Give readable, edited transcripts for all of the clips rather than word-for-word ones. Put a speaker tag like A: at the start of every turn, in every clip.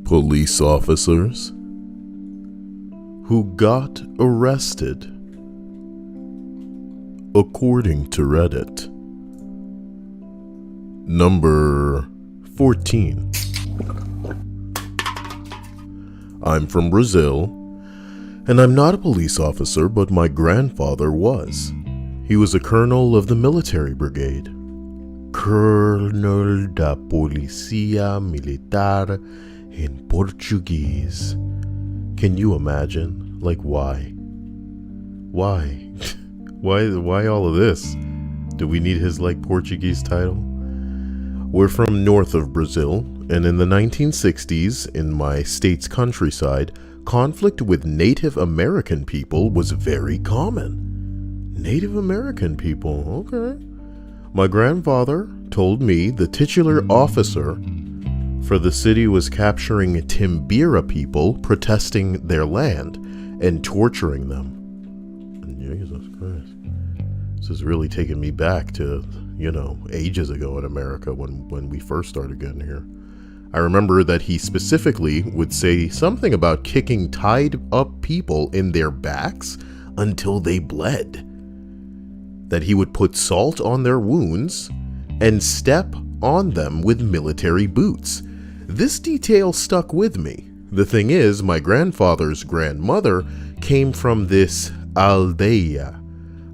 A: police officers who got arrested, according to Reddit. Number 14. I'm from Brazil, and I'm not a police officer, but my grandfather was. He was a colonel of the military brigade. Colonel da Polícia Militar in Portuguese. Can you imagine? Like, why? Why? Why all of this? Do we need his, like, Portuguese title? We're from north of Brazil, and in the 1960s, in my state's countryside, conflict with Native American people was very common. Native American people, okay. My grandfather told me the titular officer for the city was capturing Timbira people protesting their land and torturing them. Jesus Christ. This is really taking me back to, ages ago in America when we first started getting here. I remember that he specifically would say something about kicking tied up people in their backs until they bled. That he would put salt on their wounds and step on them with military boots. This detail stuck with me. The thing is, my grandfather's grandmother came from this aldeia.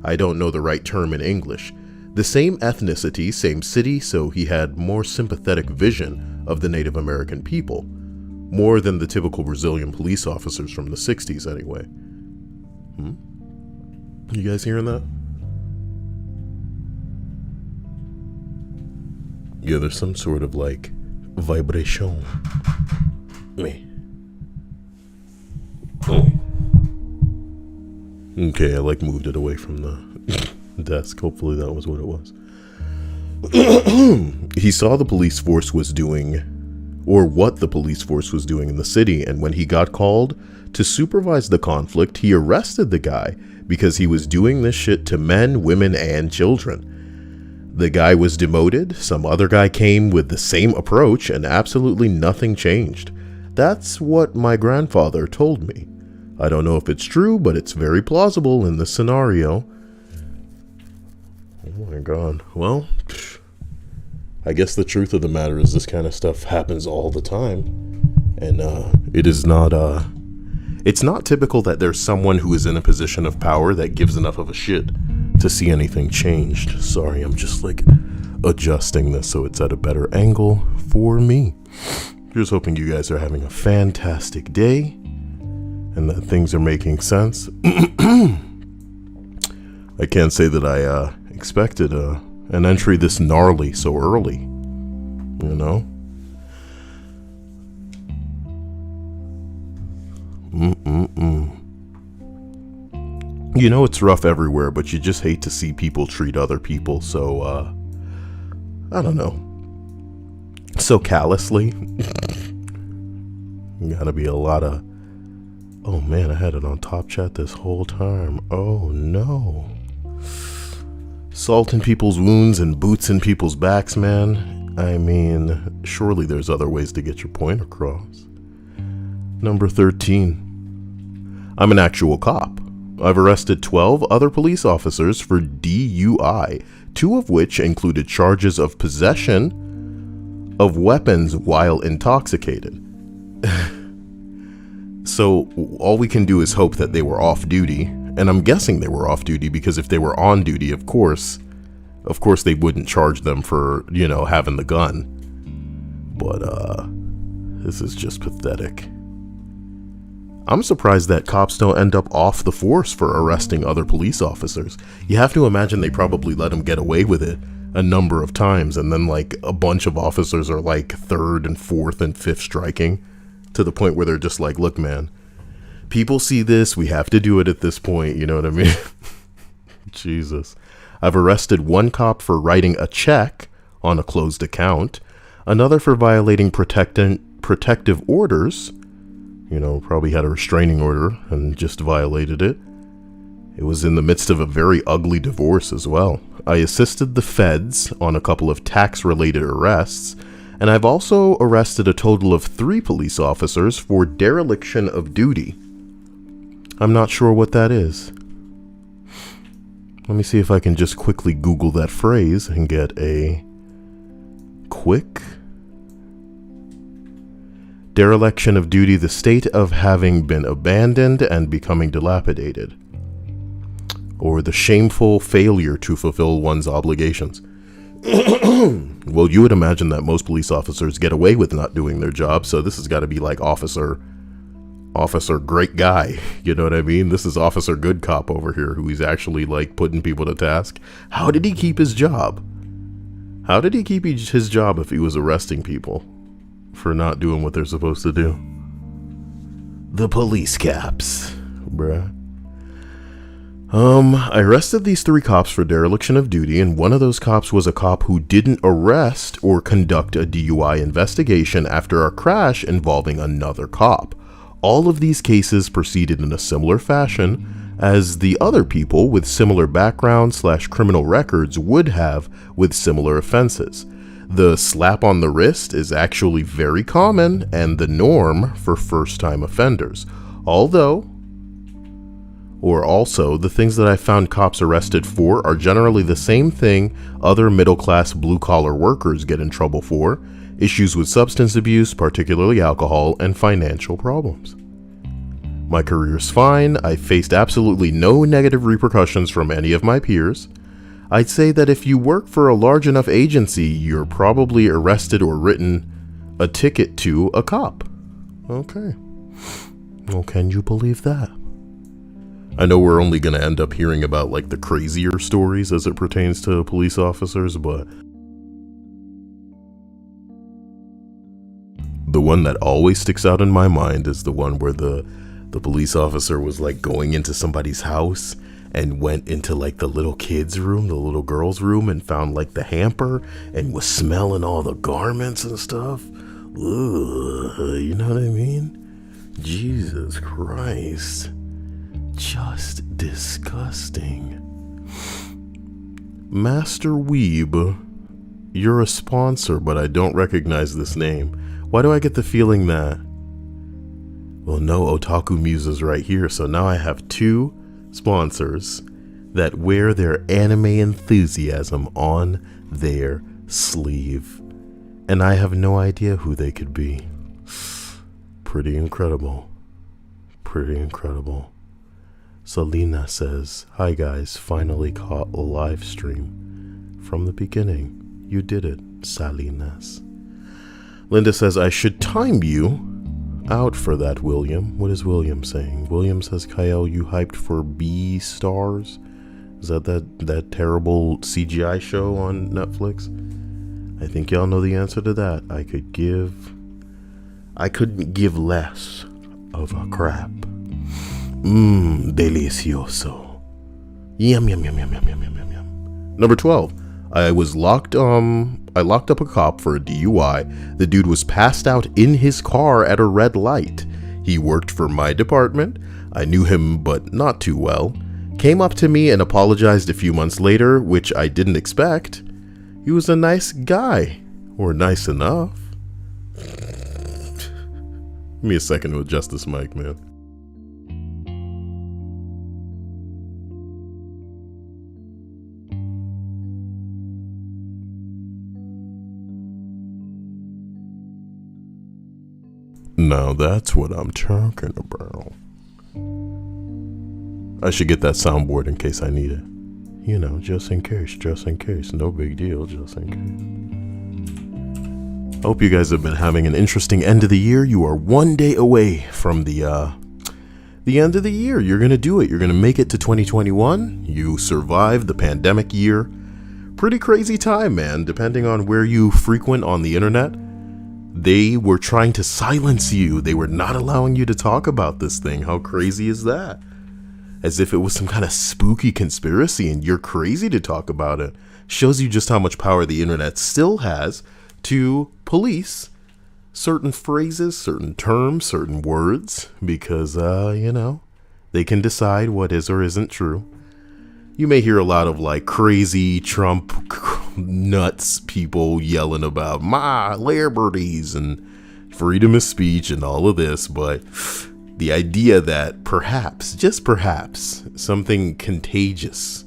A: I don't know the right term in English. The same ethnicity, same city, so he had more sympathetic vision of the Native American people. More than the typical Brazilian police officers from the 60s anyway. You guys hearing that? Yeah, there's some sort of like vibration. Me. Oh. Okay, I like moved it away from the desk. Hopefully that was what it was. He saw the police force was doing, or what the police force was doing in the city, and when he got called to supervise the conflict, he arrested the guy because he was doing this shit to men, women, and children. The guy was demoted, some other guy came with the same approach, and absolutely nothing changed. That's what my grandfather told me. I don't know if it's true, but it's very plausible in this scenario. Oh my god. Well, I guess the truth of the matter is this kind of stuff happens all the time. And it is not, it's not typical that there's someone who is in a position of power that gives enough of a shit to see anything changed. Sorry, I'm just like adjusting this so it's at a better angle for me. Just hoping you guys are having a fantastic day and that things are making sense. I can't say that I expected an entry this gnarly so early, It's rough everywhere, but you just hate to see people treat other people so, I don't know, so callously. Gotta be a lot of, oh man, I had it on top chat this whole time. Oh no. Salt in people's wounds and boots in people's backs, man. I mean, surely there's other ways to get your point across. Number 13. I'm an actual cop. I've arrested 12 other police officers for DUI, 2 of which included charges of possession of weapons while intoxicated. So all we can do is hope that they were off duty, and I'm guessing they were off duty because if they were on duty, of course they wouldn't charge them for, having the gun. But this is just pathetic. I'm surprised that cops don't end up off the force for arresting other police officers. You have to imagine they probably let them get away with it a number of times, and then like a bunch of officers are like 3rd and 4th and 5th striking to the point where they're just like, look man, people see this, we have to do it at this point, you know what I mean? Jesus. I've arrested 1 cop for writing a check on a closed account, another for violating protective orders. Probably had a restraining order and just violated it. It was in the midst of a very ugly divorce as well. I assisted the feds on a couple of tax-related arrests, And I've also arrested a total of 3 police officers for dereliction of duty. I'm not sure what that is. Let me see if I can just quickly Google that phrase and get a quick dereliction of duty, the state of having been abandoned and becoming dilapidated, or the shameful failure to fulfill one's obligations. Well, you would imagine that most police officers get away with not doing their job, so this has got to be like officer great guy, you know what I mean? This is officer good cop over here, who he's actually like putting people to task. How did he keep his job? How did he keep his job if he was arresting people for not doing what they're supposed to do? The police caps, bruh. I arrested these 3 cops for dereliction of duty, and one of those cops was a cop who didn't arrest or conduct a DUI investigation after a crash involving another cop. All of these cases proceeded in a similar fashion as the other people with similar background/criminal records would have with similar offenses. The slap on the wrist is actually very common and the norm for first-time offenders. Also, the things that I found cops arrested for are generally the same thing other middle-class blue-collar workers get in trouble for: issues with substance abuse, particularly alcohol, and financial problems. My career's fine. I faced absolutely no negative repercussions from any of my peers. I'd say that if you work for a large enough agency, you're probably arrested or written a ticket to a cop. Okay. Well, can you believe that? I know we're only going to end up hearing about like the crazier stories as it pertains to police officers, but the one that always sticks out in my mind is the one where the police officer was like going into somebody's house and went into like the little kid's room, the little girl's room, and found like the hamper and was smelling all the garments and stuff. Ugh, you know what I mean? Jesus Christ. Just disgusting. Master Weeb, you're a sponsor, but I don't recognize this name. Why do I get the feeling that... Well, no Otaku Muses right here, so now I have 2 sponsors that wear their anime enthusiasm on their sleeve. And I have no idea who they could be. Pretty incredible. Pretty incredible. Selena says, "Hi guys, finally caught a live stream from the beginning. You did it, Salinas." Linda says, "I should time you out for that, William." What is William saying? William says, "Kyle, you hyped for B Stars? Is that terrible CGI show on Netflix?" I think y'all know the answer to that. I couldn't give less of a crap. Delicioso. Yum, yum, yum, yum, yum, yum, yum, yum, yum. Number 12. I locked up a cop for a DUI. The dude was passed out in his car at a red light. He worked for my department. I knew him, but not too well. Came up to me and apologized a few months later, which I didn't expect. He was a nice guy. Or nice enough. Give me a second to adjust this mic, man. Now that's what I'm talking about. I should get that soundboard in case I need it. You know, just in case. No big deal, just in case. Hope you guys have been having an interesting end of the year. You are 1 day away from the end of the year. You're going to do it. You're going to make it to 2021. You survived the pandemic year. Pretty crazy time, man. Depending on where you frequent on the internet, they were trying to silence you. They were not allowing you to talk about this thing. How crazy is that? As if it was some kind of spooky conspiracy and you're crazy to talk about it. Shows you just how much power the internet still has to police certain phrases, certain terms, certain words, because, they can decide what is or isn't true. You may hear a lot of like crazy Trump nuts people yelling about my liberties and freedom of speech and all of this, but the idea that perhaps, just perhaps, something contagious,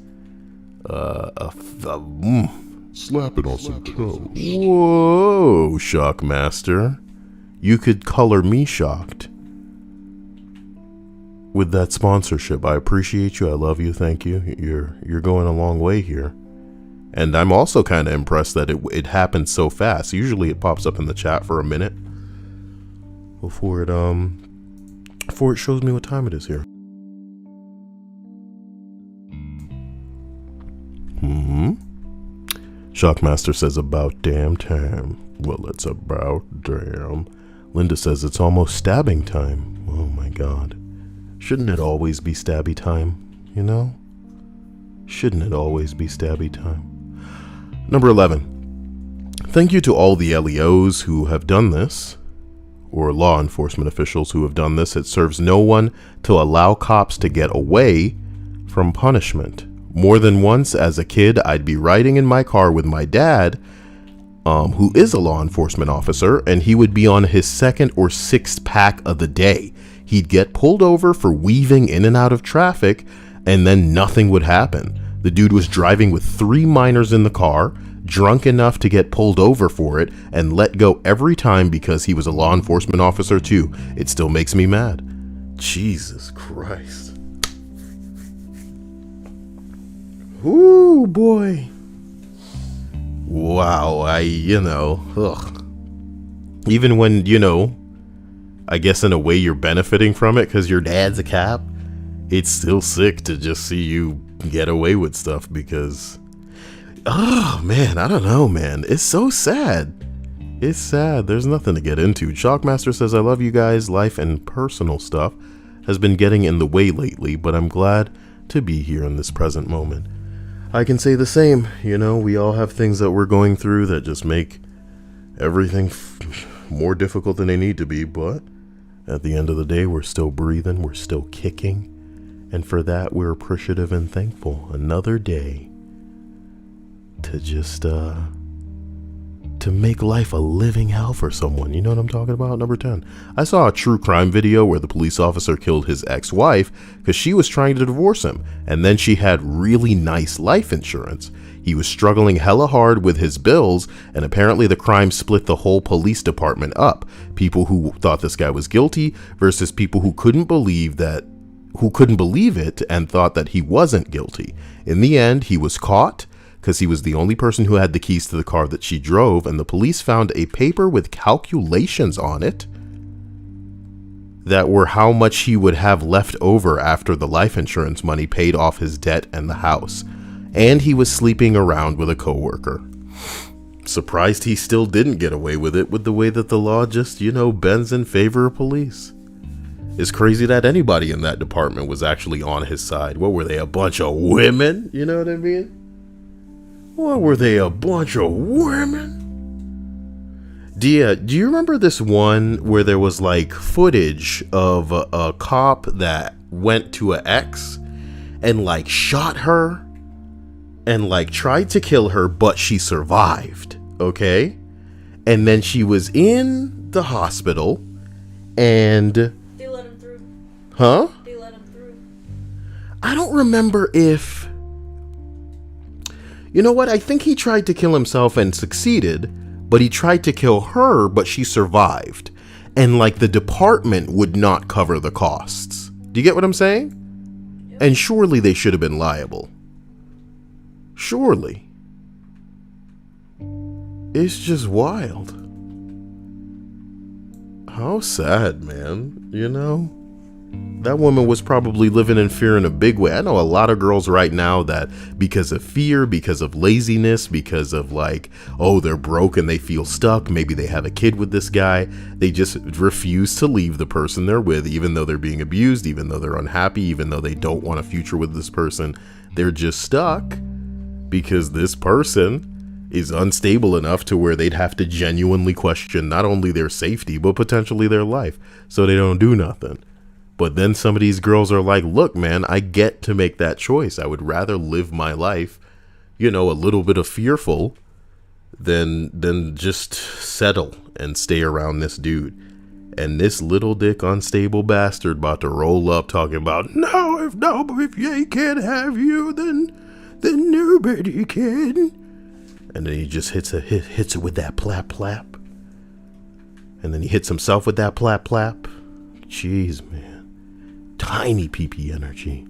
B: Slap it on some toes.
A: whoa, Shockmaster, you could color me shocked with that sponsorship. I appreciate you. I love you. Thank you. You're going a long way here. And I'm also kind of impressed that it happened so fast. Usually it pops up in the chat for a minute before it shows me what time it is here. Shockmaster says about damn time. Well, it's about damn. Linda says it's almost stabbing time. Oh my god. Shouldn't it always be stabby time, you know? Shouldn't it always be stabby time? Number 11. Thank you to all the LEOs who have done this, or law enforcement officials who have done this. It serves no one to allow cops to get away from punishment. More than once as a kid, I'd be riding in my car with my dad, who is a law enforcement officer, and he would be on his second or sixth pack of the day. He'd get pulled over for weaving in and out of traffic, and then nothing would happen. The dude was driving with 3 minors in the car, drunk enough to get pulled over for it, and let go every time because he was a law enforcement officer too. It still makes me mad. Jesus Christ. Ooh, boy. Wow, even when, I guess in a way you're benefiting from it because your dad's a cop, it's still sick to just see you get away with stuff because, oh man, I don't know, man. It's so sad. It's sad. There's nothing to get into. Shockmaster says, I love you guys. Life and personal stuff has been getting in the way lately, but I'm glad to be here in this present moment. I can say the same. We all have things that we're going through that just make everything more difficult than they need to be, but at the end of the day, we're still breathing, we're still kicking, and for that, we're appreciative and thankful. Another day to just, to make life a living hell for someone. You know what I'm talking about? Number 10. I saw a true crime video where the police officer killed his ex-wife because she was trying to divorce him, and then she had really nice life insurance. He was struggling hella hard with his bills, and apparently the crime split the whole police department up. People who thought this guy was guilty versus people who couldn't believe it and thought that he wasn't guilty. In the end, he was caught because he was the only person who had the keys to the car that she drove, and the police found a paper with calculations on it that were how much he would have left over after the life insurance money paid off his debt and the house. And he was sleeping around with a coworker. Surprised he still didn't get away with it with the way that the law just, bends in favor of police. It's crazy that anybody in that department was actually on his side. What were they, a bunch of women? You know what I mean? What were they, a bunch of women? Do you remember this one where there was like footage of a cop that went to an ex and like shot her and like tried to kill her, but she survived, okay? And then she was in the hospital and...
C: They let him through.
A: Huh?
C: They let him through.
A: I don't remember if... You know what? I think he tried to kill himself and succeeded, but he tried to kill her, but she survived. And like the department would not cover the costs. Do you get what I'm saying? Yep. And surely they should have been liable. Surely. It's just wild. How sad, man. That woman was probably living in fear in a big way. I know a lot of girls right now that because of fear, because of laziness, because of like, oh, they're broke and they feel stuck. Maybe they have a kid with this guy. They just refuse to leave the person they're with, even though they're being abused, even though they're unhappy, even though they don't want a future with this person. They're just stuck because this person is unstable enough to where they'd have to genuinely question not only their safety, but potentially their life. So they don't do nothing. But then some of these girls are like, look, man, I get to make that choice. I would rather live my life a little bit of fearful, then just settle and stay around this dude. And this little dick unstable bastard about to roll up talking about, no, if they can't have you, then nobody can. And then he just hits it with that plap plap. And then he hits himself with that plap plap. Jeez, man. Tiny PP energy.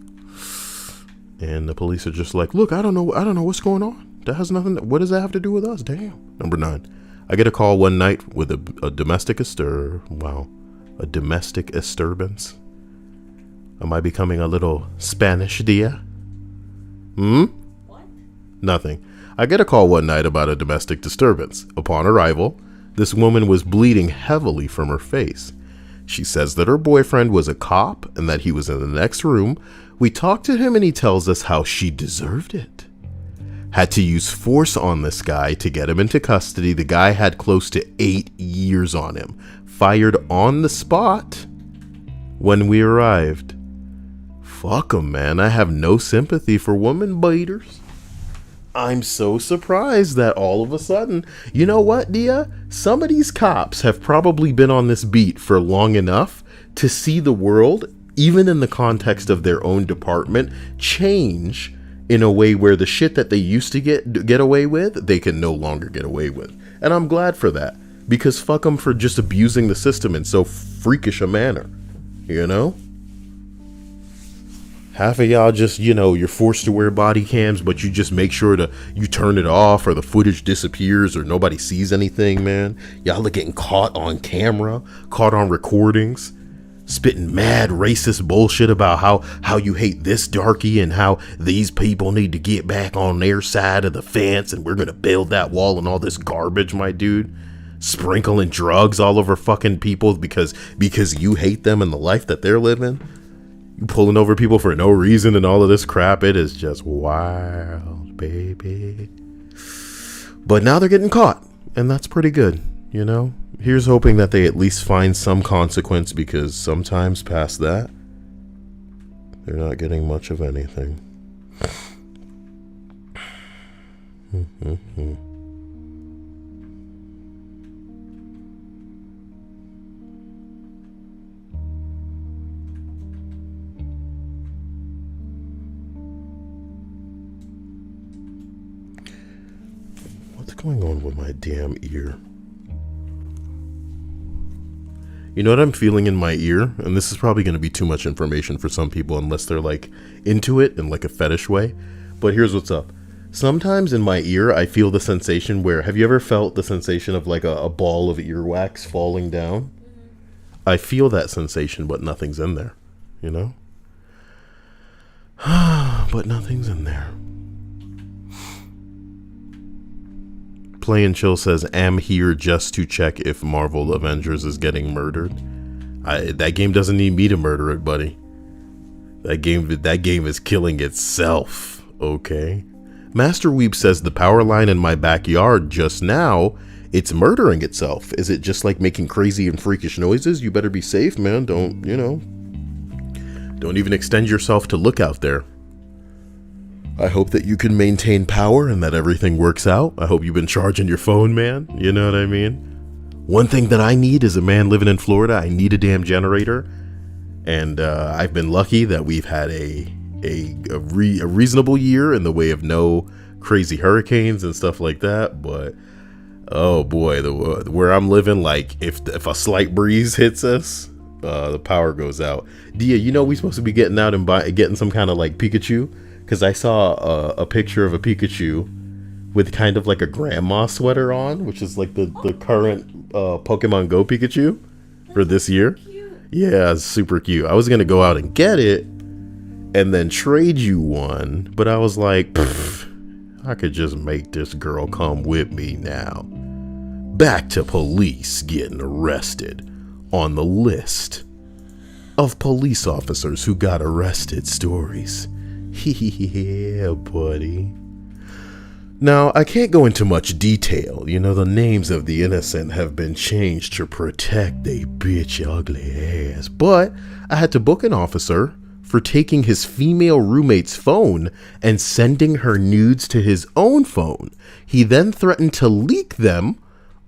A: And the police are just like, look, I don't know what's going on. That has nothing. What does that have to do with us? Damn. Number 9. I get a call one night with a domestic a domestic disturbance. Am I becoming a little Spanish, dear?
C: What?
A: Nothing. I get a call one night about a domestic disturbance. Upon arrival, this woman was bleeding heavily from her face. She says that her boyfriend was a cop and that he was in the next room. We talked to him and he tells us how she deserved it. Had to use force on this guy to get him into custody. The guy had close to 8 years on him. Fired on the spot when we arrived. Fuck 'em, man. I have no sympathy for woman beaters. I'm so surprised that all of a sudden, you know what, Dia? Some of these cops have probably been on this beat for long enough to see the world, even in the context of their own department, change in a way where the shit that they used to get away with, they can no longer get away with. And I'm glad for that, because fuck them for just abusing the system in so freakish a manner, Half of y'all just, you're forced to wear body cams, but you just make sure you turn it off or the footage disappears or nobody sees anything, man. Y'all are getting caught on camera, caught on recordings, spitting mad racist bullshit about how you hate this darky and how these people need to get back on their side of the fence and we're going to build that wall and all this garbage, my dude. Sprinkling drugs all over fucking people because you hate them and the life that they're living. You pulling over people for no reason and all of this crap. It is just wild, baby. But now they're getting caught, and that's pretty good, Here's hoping that they at least find some consequence, because sometimes past that, they're not getting much of anything. What's going on with my damn ear? You know what I'm feeling in my ear? And this is probably going to be too much information for some people unless they're like into it in like a fetish way. But here's what's up. Sometimes in my ear, I feel the sensation where, have you ever felt the sensation of like a ball of earwax falling down? I feel that sensation, but nothing's in there, But nothing's in there. Play and Chill says, am here just to check if Marvel Avengers is getting murdered. That game doesn't need me to murder it, buddy. That game is killing itself, okay? Master Weep says, the power line in my backyard just now, it's murdering itself. Is it just like making crazy and freakish noises? You better be safe, man. Don't even extend yourself to look out there. I hope that you can maintain power and that everything works out. I hope you've been charging your phone, man. You know what I mean? One thing that I need as a man living in Florida, I need a damn generator. And I've been lucky that we've had a reasonable year in the way of no crazy hurricanes and stuff like that. But, oh boy, where I'm living, like if a slight breeze hits us, the power goes out. Dia, we supposed to be getting out and getting some kind of like Pikachu. Because I saw a picture of a Pikachu with kind of like a grandma sweater on, which is like the current Pokemon Go Pikachu for this year.
C: Cute.
A: Yeah, it's super cute. I was going to go out and get it and then trade you one. But I was like, I could just make this girl come with me now. Back to police getting arrested on the list of police officers who got arrested stories. Yeah, buddy. Now, I can't go into much detail. The names of the innocent have been changed to protect they bitch ugly ass. But I had to book an officer for taking his female roommate's phone and sending her nudes to his own phone. He then threatened to leak them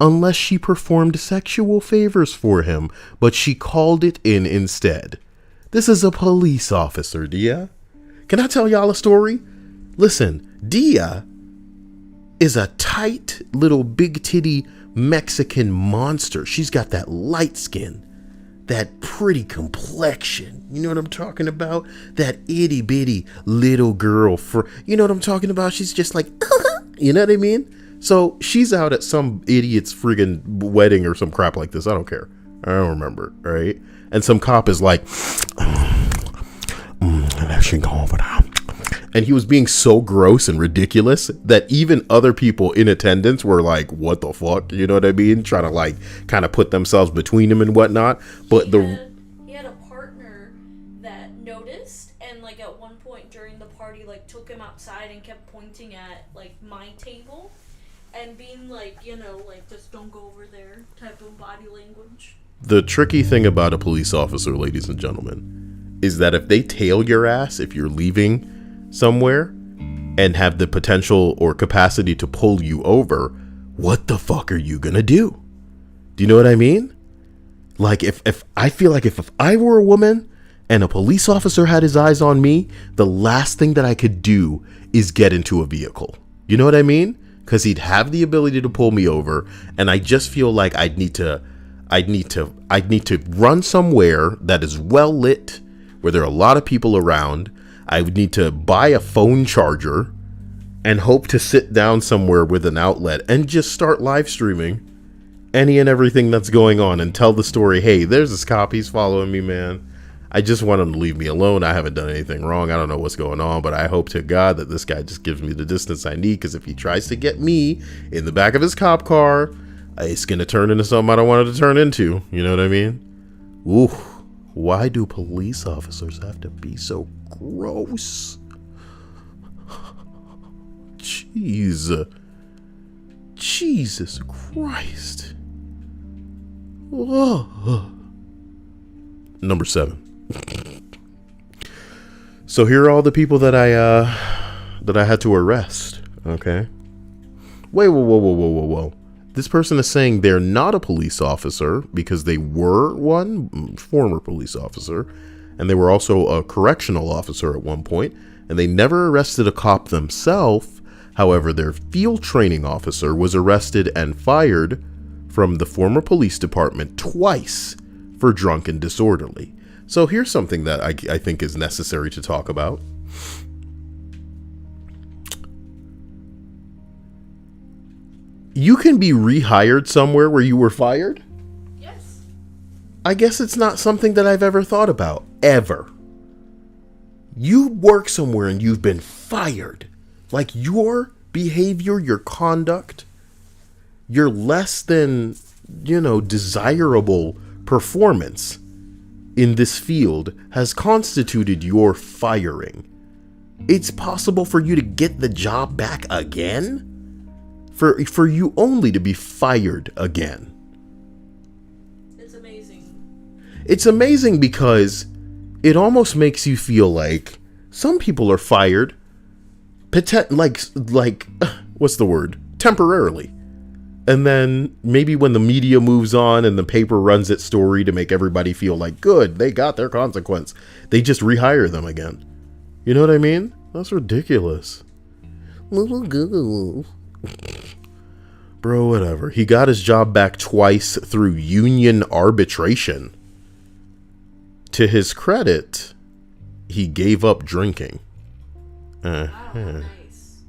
A: unless she performed sexual favors for him, but she called it in instead. This is a police officer, Dia. Can I tell y'all a story? Listen, Dia is a tight little big titty Mexican monster. She's got that light skin, that pretty complexion. You know what I'm talking about? That itty bitty little girl. You know what I'm talking about? She's just like, you know what I mean? So she's out at some idiot's friggin' wedding or some crap like this. I don't care. I don't remember, right? And some cop is like, there she go over there. And he was being so gross and ridiculous that even other people in attendance were like, what the fuck? You know what I mean? Trying to like kind of put themselves between him and whatnot. But
C: he had a partner that noticed, and like at one point during the party, like took him outside and kept pointing at like my table and being like, you know, like just don't go over there type of body language.
A: The tricky thing about a police officer, ladies and gentlemen, is that if they tail your ass, if you're leaving somewhere and have the potential or capacity to pull you over, what the fuck are you gonna do? Do you know what I mean? Like if I feel like if I were a woman and a police officer had his eyes on me, the last thing that I could do is get into a vehicle. You know what I mean? Because he'd have the ability to pull me over, and I just feel like I'd need to run somewhere that is well lit, where there are a lot of people around. I would need to buy a phone charger and hope to sit down somewhere with an outlet and just start live streaming any and everything that's going on and tell the story. Hey, there's this cop. He's following me, man. I just want him to leave me alone. I haven't done anything wrong. I don't know what's going on, but I hope to God that this guy just gives me the distance I need, because if he tries to get me in the back of his cop car, it's going to turn into something I don't want it to turn into. You know what I mean? Ooh, why do police officers have to be so gross? Jeez. Jesus Christ. Oh. Number 7. So here are all the people that I had to arrest. Okay. Wait, whoa. This person is saying they're not a police officer because they were one former police officer, and they were also a correctional officer at one point, and they never arrested a cop themselves. However, their field training officer was arrested and fired from the former police department twice for drunk and disorderly. So here's something that I think is necessary to talk about. You can be rehired somewhere where you were fired?
C: Yes.
A: I guess it's not something that I've ever thought about. Ever. You work somewhere and you've been fired. Like your behavior, your conduct, your less than, desirable performance in this field has constituted your firing. It's possible for you to get the job back again? For you only to be fired again.
C: It's amazing.
A: It's amazing because it almost makes you feel like some people are fired, what's the word? Temporarily. And then maybe when the media moves on and the paper runs its story to make everybody feel like, good, they got their consequence, they just rehire them again. You know what I mean? That's ridiculous. Bro, whatever. He got his job back twice through union arbitration. To his credit, he gave up drinking.
C: Wow, nice.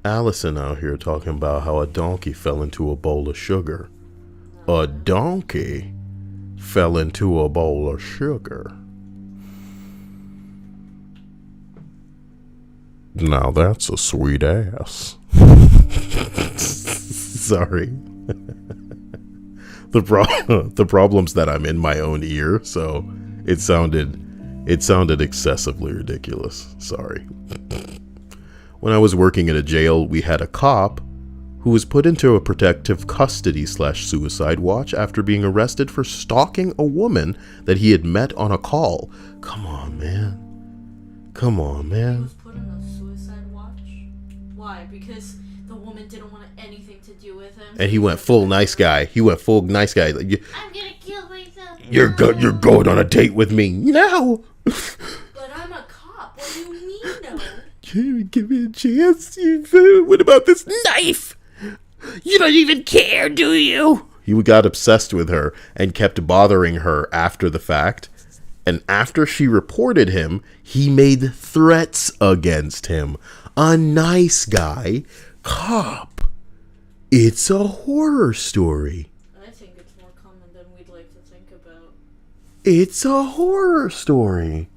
A: Allison out here talking about how a donkey fell into a bowl of sugar. A donkey fell into a bowl of sugar. Now that's a sweet ass. Sorry. The problem's that I'm in my own ear, so it sounded excessively ridiculous. Sorry. When I was working at a jail, we had a cop who was put into a protective custody / suicide watch after being arrested for stalking a woman that he had met on a call. Come on, man. Come on,
C: He
A: man.
C: was put on a suicide watch. Why? Because the woman didn't want anything to do with him.
A: And he went full nice guy. He went full nice guy. Like,
C: I'm gonna kill myself.
A: you're going on a date with me. No.
C: But I'm a cop. What do you mean, no?
A: Give me a chance. What about this knife? You don't even care, do you? He got obsessed with her and kept bothering her after the fact. And after she reported him, he made threats against him. A nice guy cop. It's a horror story.
C: I think it's more common than we'd like to think about.
A: It's a horror story.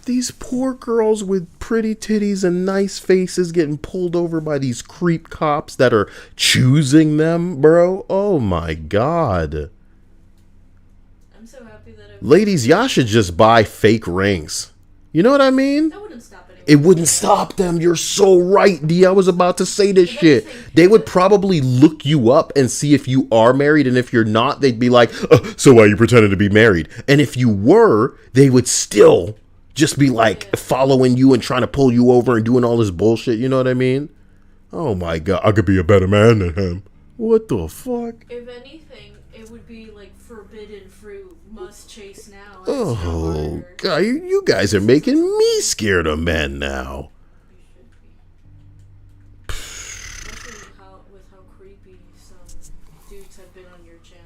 A: These poor girls with pretty titties and nice faces getting pulled over by these creep cops that are choosing them, bro. Oh my God.
C: I'm so happy that
A: Ladies, y'all should just buy fake rings. You know what I mean?
C: that wouldn't stop anyone.
A: It wouldn't stop them. You're so right, D. I was about to say this shit. They would probably look you up and see if you are married. And if you're not, they'd be like, so why are you pretending to be married? And if you were, they would still just be like following you and trying to pull you over and doing all this bullshit. You know what I mean? Oh my God. I could be a better man than him. What the fuck?
C: If anything, it would be like forbidden fruit, must chase now. It's
A: Oh, God. You guys are making me scared of men now.
C: You should be. Especially with how creepy some dudes have been on your channel.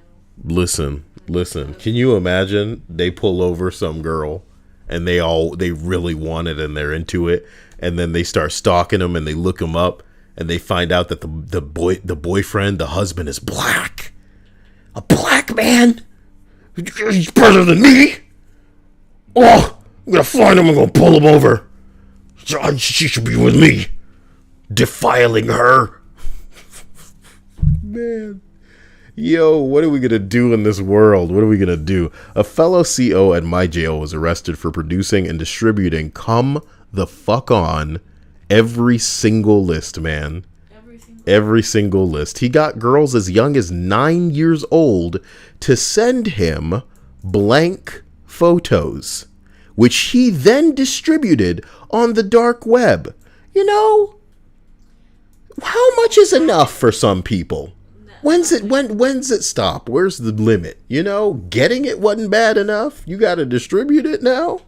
A: Listen. Can you imagine they pull over some girl and they really want it and they're into it, and then they start stalking them and they look them up and they find out that the boyfriend, the husband, is black. A black man? He's better than me? Oh, I'm gonna find him, I'm gonna pull him over. She should be with me. Defiling her. Man. Yo, what are we going to do in this world? What are we going to do? A fellow CO at my jail was arrested for producing and distributing Come the Fuck On every single list, man. Every single list. He got girls as young as 9 years old to send him blank photos, which he then distributed on the dark web. You know, how much is enough for some people? When's it stop? Where's the limit? You know, getting it wasn't bad enough. You got to distribute it now?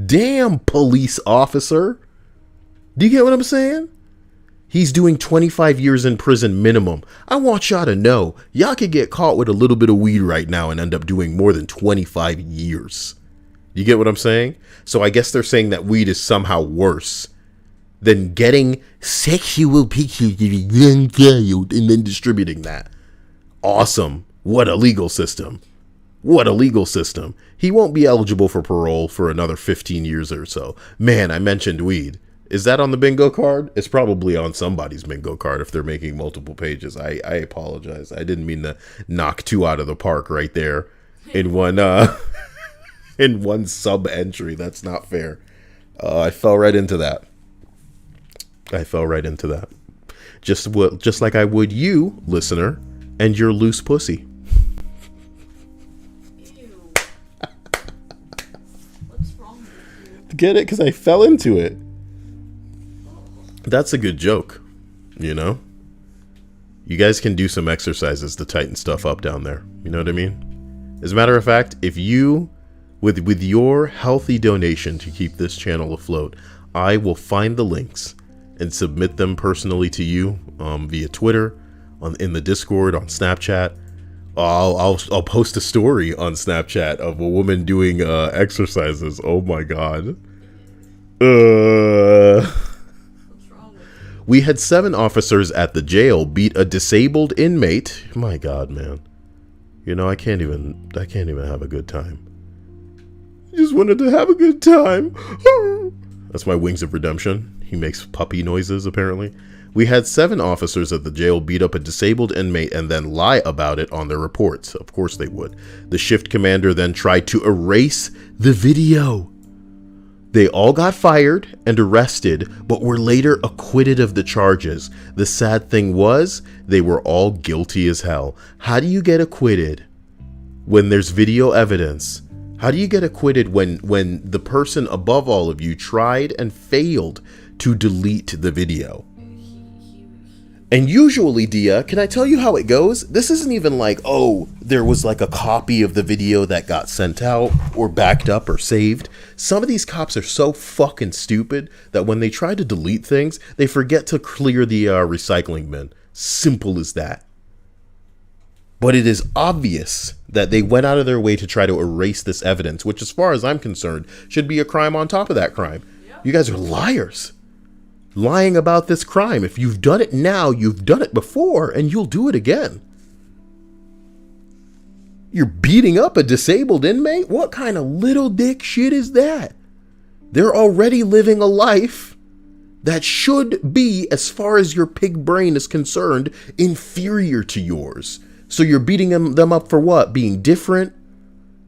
A: Damn, police officer. Do you get what I'm saying? He's doing 25 years in prison minimum. I want y'all to know, y'all could get caught with a little bit of weed right now and end up doing more than 25 years. You get what I'm saying? So I guess they're saying that weed is somehow worse than getting sexual pictures of a young child and then distributing that. Awesome. What a legal system. What a legal system. He won't be eligible for parole for another 15 years or so. Man, I mentioned weed. Is that on the bingo card? It's probably on somebody's bingo card if they're making multiple pages. I apologize. I didn't mean to knock two out of the park right there in one in one sub entry. That's not fair. I fell right into that. Just like I would you, listener, and your loose pussy.
C: Ew. What's wrong with you?
A: Get it? Because I fell into it. That's a good joke, you know? You guys can do some exercises to tighten stuff up down there. You know what I mean? As a matter of fact, if you, with your healthy donation to keep this channel afloat, I will find the links and submit them personally to you via Twitter, in the Discord, on Snapchat. I'll post a story on Snapchat of a woman doing exercises. Oh my God.
C: What's wrong with you?
A: We had 7 officers at the jail beat a disabled inmate. My God, man. You know, I can't even have a good time. I just wanted to have a good time. That's my Wings of Redemption. He makes puppy noises, apparently. We had 7 officers at the jail beat up a disabled inmate and then lie about it on their reports. Of course they would. The shift commander then tried to erase the video. They all got fired and arrested, but were later acquitted of the charges. The sad thing was, they were all guilty as hell. How do you get acquitted when there's video evidence? How do you get acquitted when the person above all of you tried and failed to delete the video? And usually, Dia, can I tell you how it goes? This isn't even like, oh, there was like a copy of the video that got sent out or backed up or saved. Some of these cops are so fucking stupid that when they try to delete things, they forget to clear the recycling bin. Simple as that. But it is obvious that they went out of their way to try to erase this evidence, which, as far as I'm concerned, should be a crime on top of that crime. Yeah. You guys are liars. Lying about this crime. If you've done it now, you've done it before, and you'll do it again. You're beating up a disabled inmate? What kind of little dick shit is that? They're already living a life that should be, as far as your pig brain is concerned, inferior to yours. So you're beating them up for what? Being different?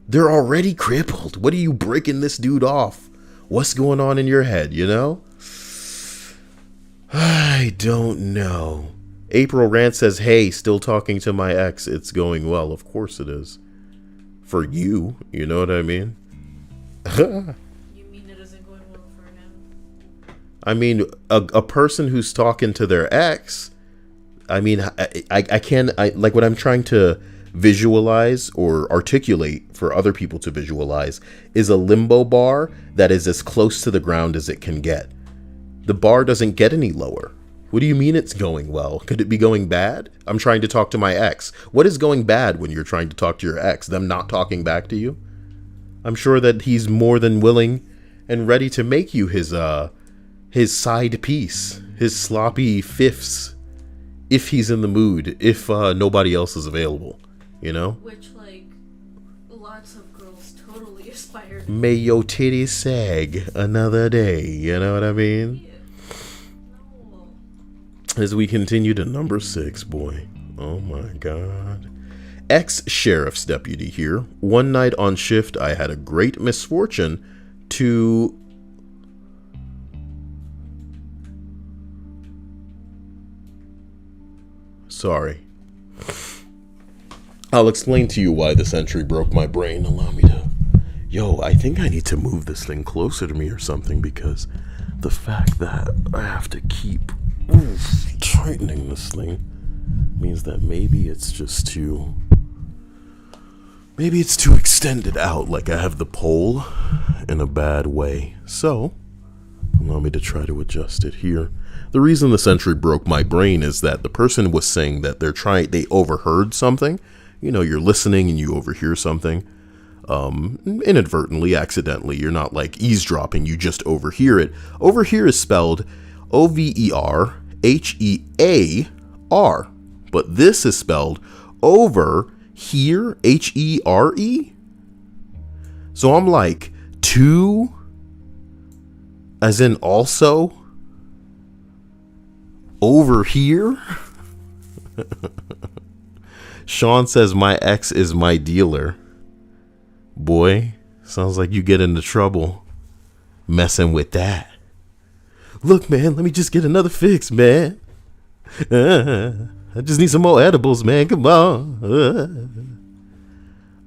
A: They're already crippled. What are you breaking this dude off? What's going on in your head, you know? I don't know. April Rant says, hey, still talking to my ex. It's going well. Of course it is. For you. You know what I mean?
C: You mean it isn't going well for him?
A: I mean, a person who's talking to their ex, I mean, I can't, like what I'm trying to visualize or articulate for other people to visualize is a limbo bar that is as close to the ground as it can get. The bar doesn't get any lower. What do you mean it's going well? Could it be going bad? I'm trying to talk to my ex. What is going bad when you're trying to talk to your ex? Them not talking back to you? I'm sure that he's more than willing and ready to make you his side piece, his sloppy fifths, if he's in the mood, if nobody else is available, you know?
C: Which, like, lots of girls totally aspire to.
A: May your titties sag another day, you know what I mean?
C: Yeah. No.
A: As we continue to number 6, boy. Oh my God. Ex-sheriff's deputy here. One night on shift, I had a great misfortune to... Sorry. I'll explain to you why this entry broke my brain. Allow me to... Yo, I think I need to move this thing closer to me or something, because the fact that I have to keep tightening this thing means that maybe it's just too... Maybe it's too extended out, like I have the pole in a bad way. So, allow me to try to adjust it here. The reason this entry broke my brain is that the person was saying that they overheard something. You know, you're listening and you overhear something. Inadvertently, accidentally. You're not like eavesdropping, you just overhear it. Overhear is spelled Overhear, but this is spelled over here, Here. So I'm like, to, as in also, over here. Sean says my ex is my dealer. Boy, sounds like you get into trouble messing with that. Look, man, let me just get another fix, man. I just need some more edibles, man. Come on.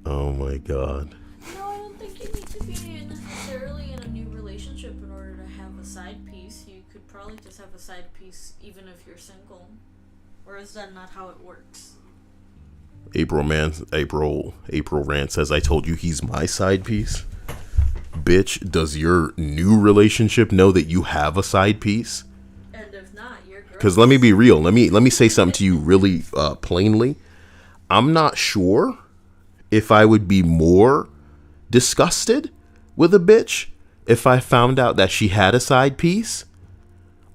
A: Oh my God.
C: No, I don't think you need to be necessarily in a new relationship in order to have a side piece. You could probably just have a side piece even if you're single. Or is that not how it works?
A: April Rant says, I told you he's my side piece. Bitch, does your new relationship know that you have a side piece?
C: And if not, you're gross.
A: Because let me be real. Let me say something to you really plainly. I'm not sure if I would be more disgusted with a bitch if I found out that she had a side piece,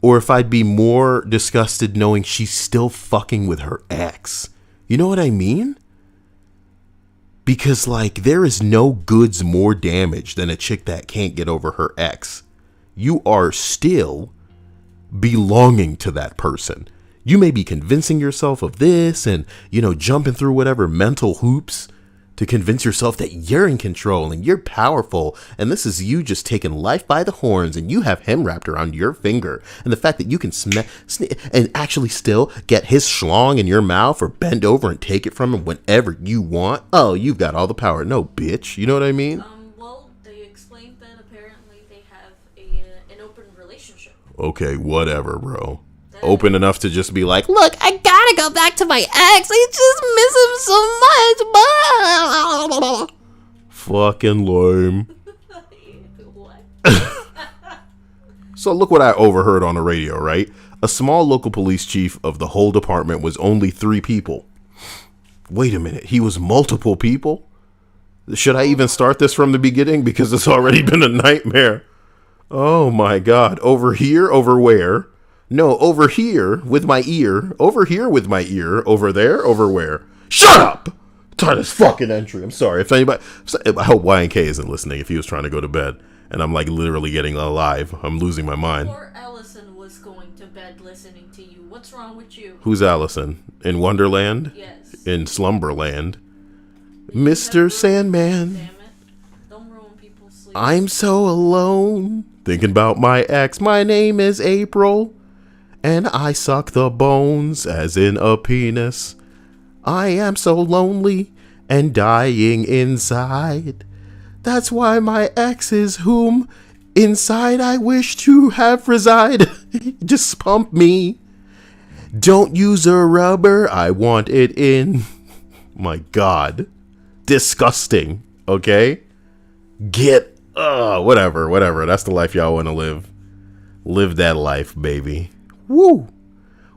A: or if I'd be more disgusted knowing she's still fucking with her ex. You know what I mean? Because, like, there is no goods more damage than a chick that can't get over her ex. You are still belonging to that person. You may be convincing yourself of this and, you know, jumping through whatever mental hoops to convince yourself that you're in control and you're powerful, and this is you just taking life by the horns, and you have him wrapped around your finger, and the fact that you can and actually still get his schlong in your mouth or bend over and take it from him whenever you want. Oh, you've got all the power. No, bitch. You know what I mean?
C: Well, they explained that apparently they have an open relationship.
A: Okay, whatever, bro. Open enough to just be like, look, I gotta go back to my ex. I just miss him so much. Fucking lame.
C: What?
A: So look what I overheard on the radio, right? A small local police chief of the whole department was only 3 people. Wait a minute, he was multiple people? Should I even start this from the beginning? Because it's already been a nightmare. Oh my God. Over here? Over where? No, over here with my ear. Over here with my ear. Over there? Over where? Shut up! Tired of this fucking entry. I'm sorry. If anybody, I hope YNK isn't listening if he was trying to go to bed. And I'm like literally getting alive. I'm losing my mind.
C: Poor Allison was going to bed listening to you. What's wrong with you?
A: Who's Allison? In Wonderland?
C: Yes.
A: In Slumberland? Mr. Sandman.
C: Damn it. Don't ruin people's sleep.
A: I'm so alone. Thinking about my ex. My name is April. And I suck the bones as in a penis. I am so lonely and dying inside. That's why my ex is whom inside I wish to have reside. Just pump me. Don't use a rubber. I want it in. My God. Disgusting. Okay? Whatever. That's the life y'all want to live. Live that life, baby. Woo!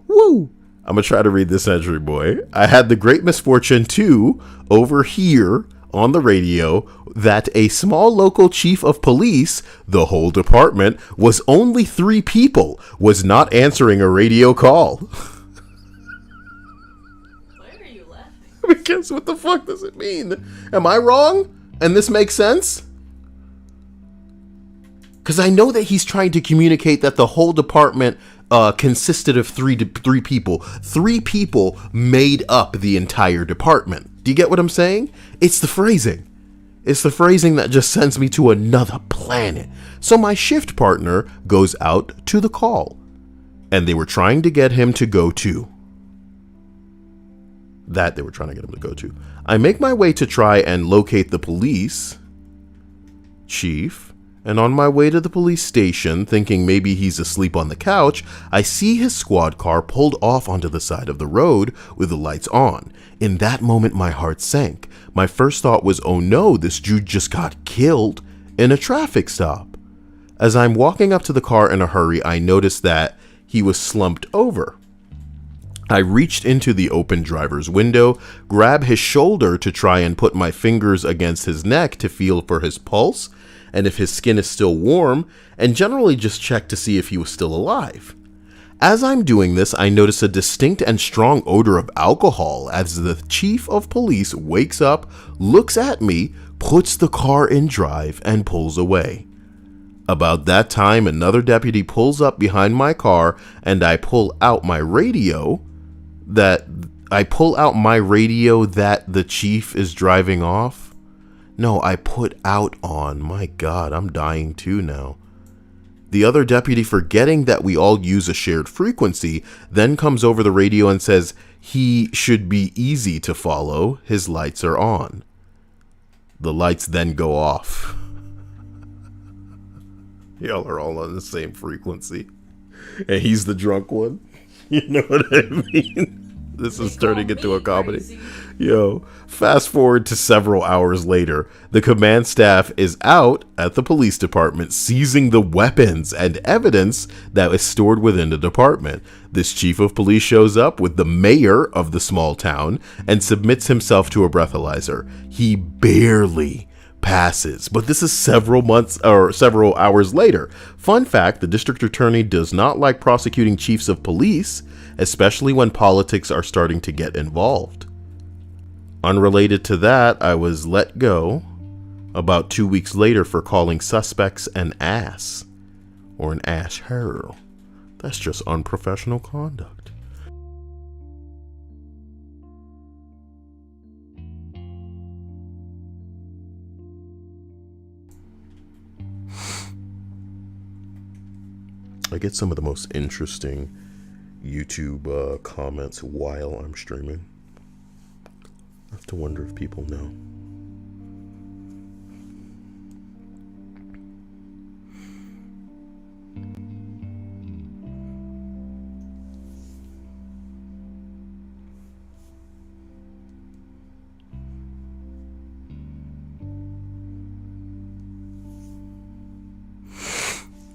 A: Woo! I'm gonna try to read this entry, boy. I had the great misfortune to overhear on the radio that a small local chief of police, the whole department, was only 3 people, was not answering a radio call.
C: Why are you laughing?
A: Because what the fuck does it mean? Am I wrong? And this makes sense? Because I know that he's trying to communicate that the whole department consisted of 3 people. 3 people made up the entire department. Do you get what I'm saying? It's the phrasing. It's the phrasing that just sends me to another planet. So my shift partner goes out to the call. And they were trying to get him to go to. I make my way to try and locate the police chief. And on my way to the police station, thinking maybe he's asleep on the couch, I see his squad car pulled off onto the side of the road with the lights on. In that moment, my heart sank. My first thought was, oh no, this dude just got killed in a traffic stop. As I'm walking up to the car in a hurry, I noticed that he was slumped over. I reached into the open driver's window, grabbed his shoulder to try and put my fingers against his neck to feel for his pulse, and if his skin is still warm, and generally just check to see if he was still alive. As I'm doing this, I notice a distinct and strong odor of alcohol as the chief of police wakes up, looks at me, puts the car in drive, and pulls away. About that time, another deputy pulls up behind my car, and I pull out my radio that the chief is driving off. No, I put out on. My God, I'm dying too now. The other deputy, forgetting that we all use a shared frequency, then comes over the radio and says he should be easy to follow. His lights are on. The lights then go off. Y'all are all on the same frequency. And he's the drunk one. You know what I mean? This is turning into a comedy.
C: Crazy.
A: Yo, fast forward to several hours later. The command staff is out at the police department seizing the weapons and evidence that is stored within the department. This chief of police shows up with the mayor of the small town and submits himself to a breathalyzer. He barely passes, but this is several hours later. Fun fact, the district attorney does not like prosecuting chiefs of police, especially when politics are starting to get involved. Unrelated to that, I was let go about 2 weeks later for calling suspects an ass or an asshole. That's just unprofessional conduct. I get some of the most interesting YouTube comments while I'm streaming. I have to wonder if people know.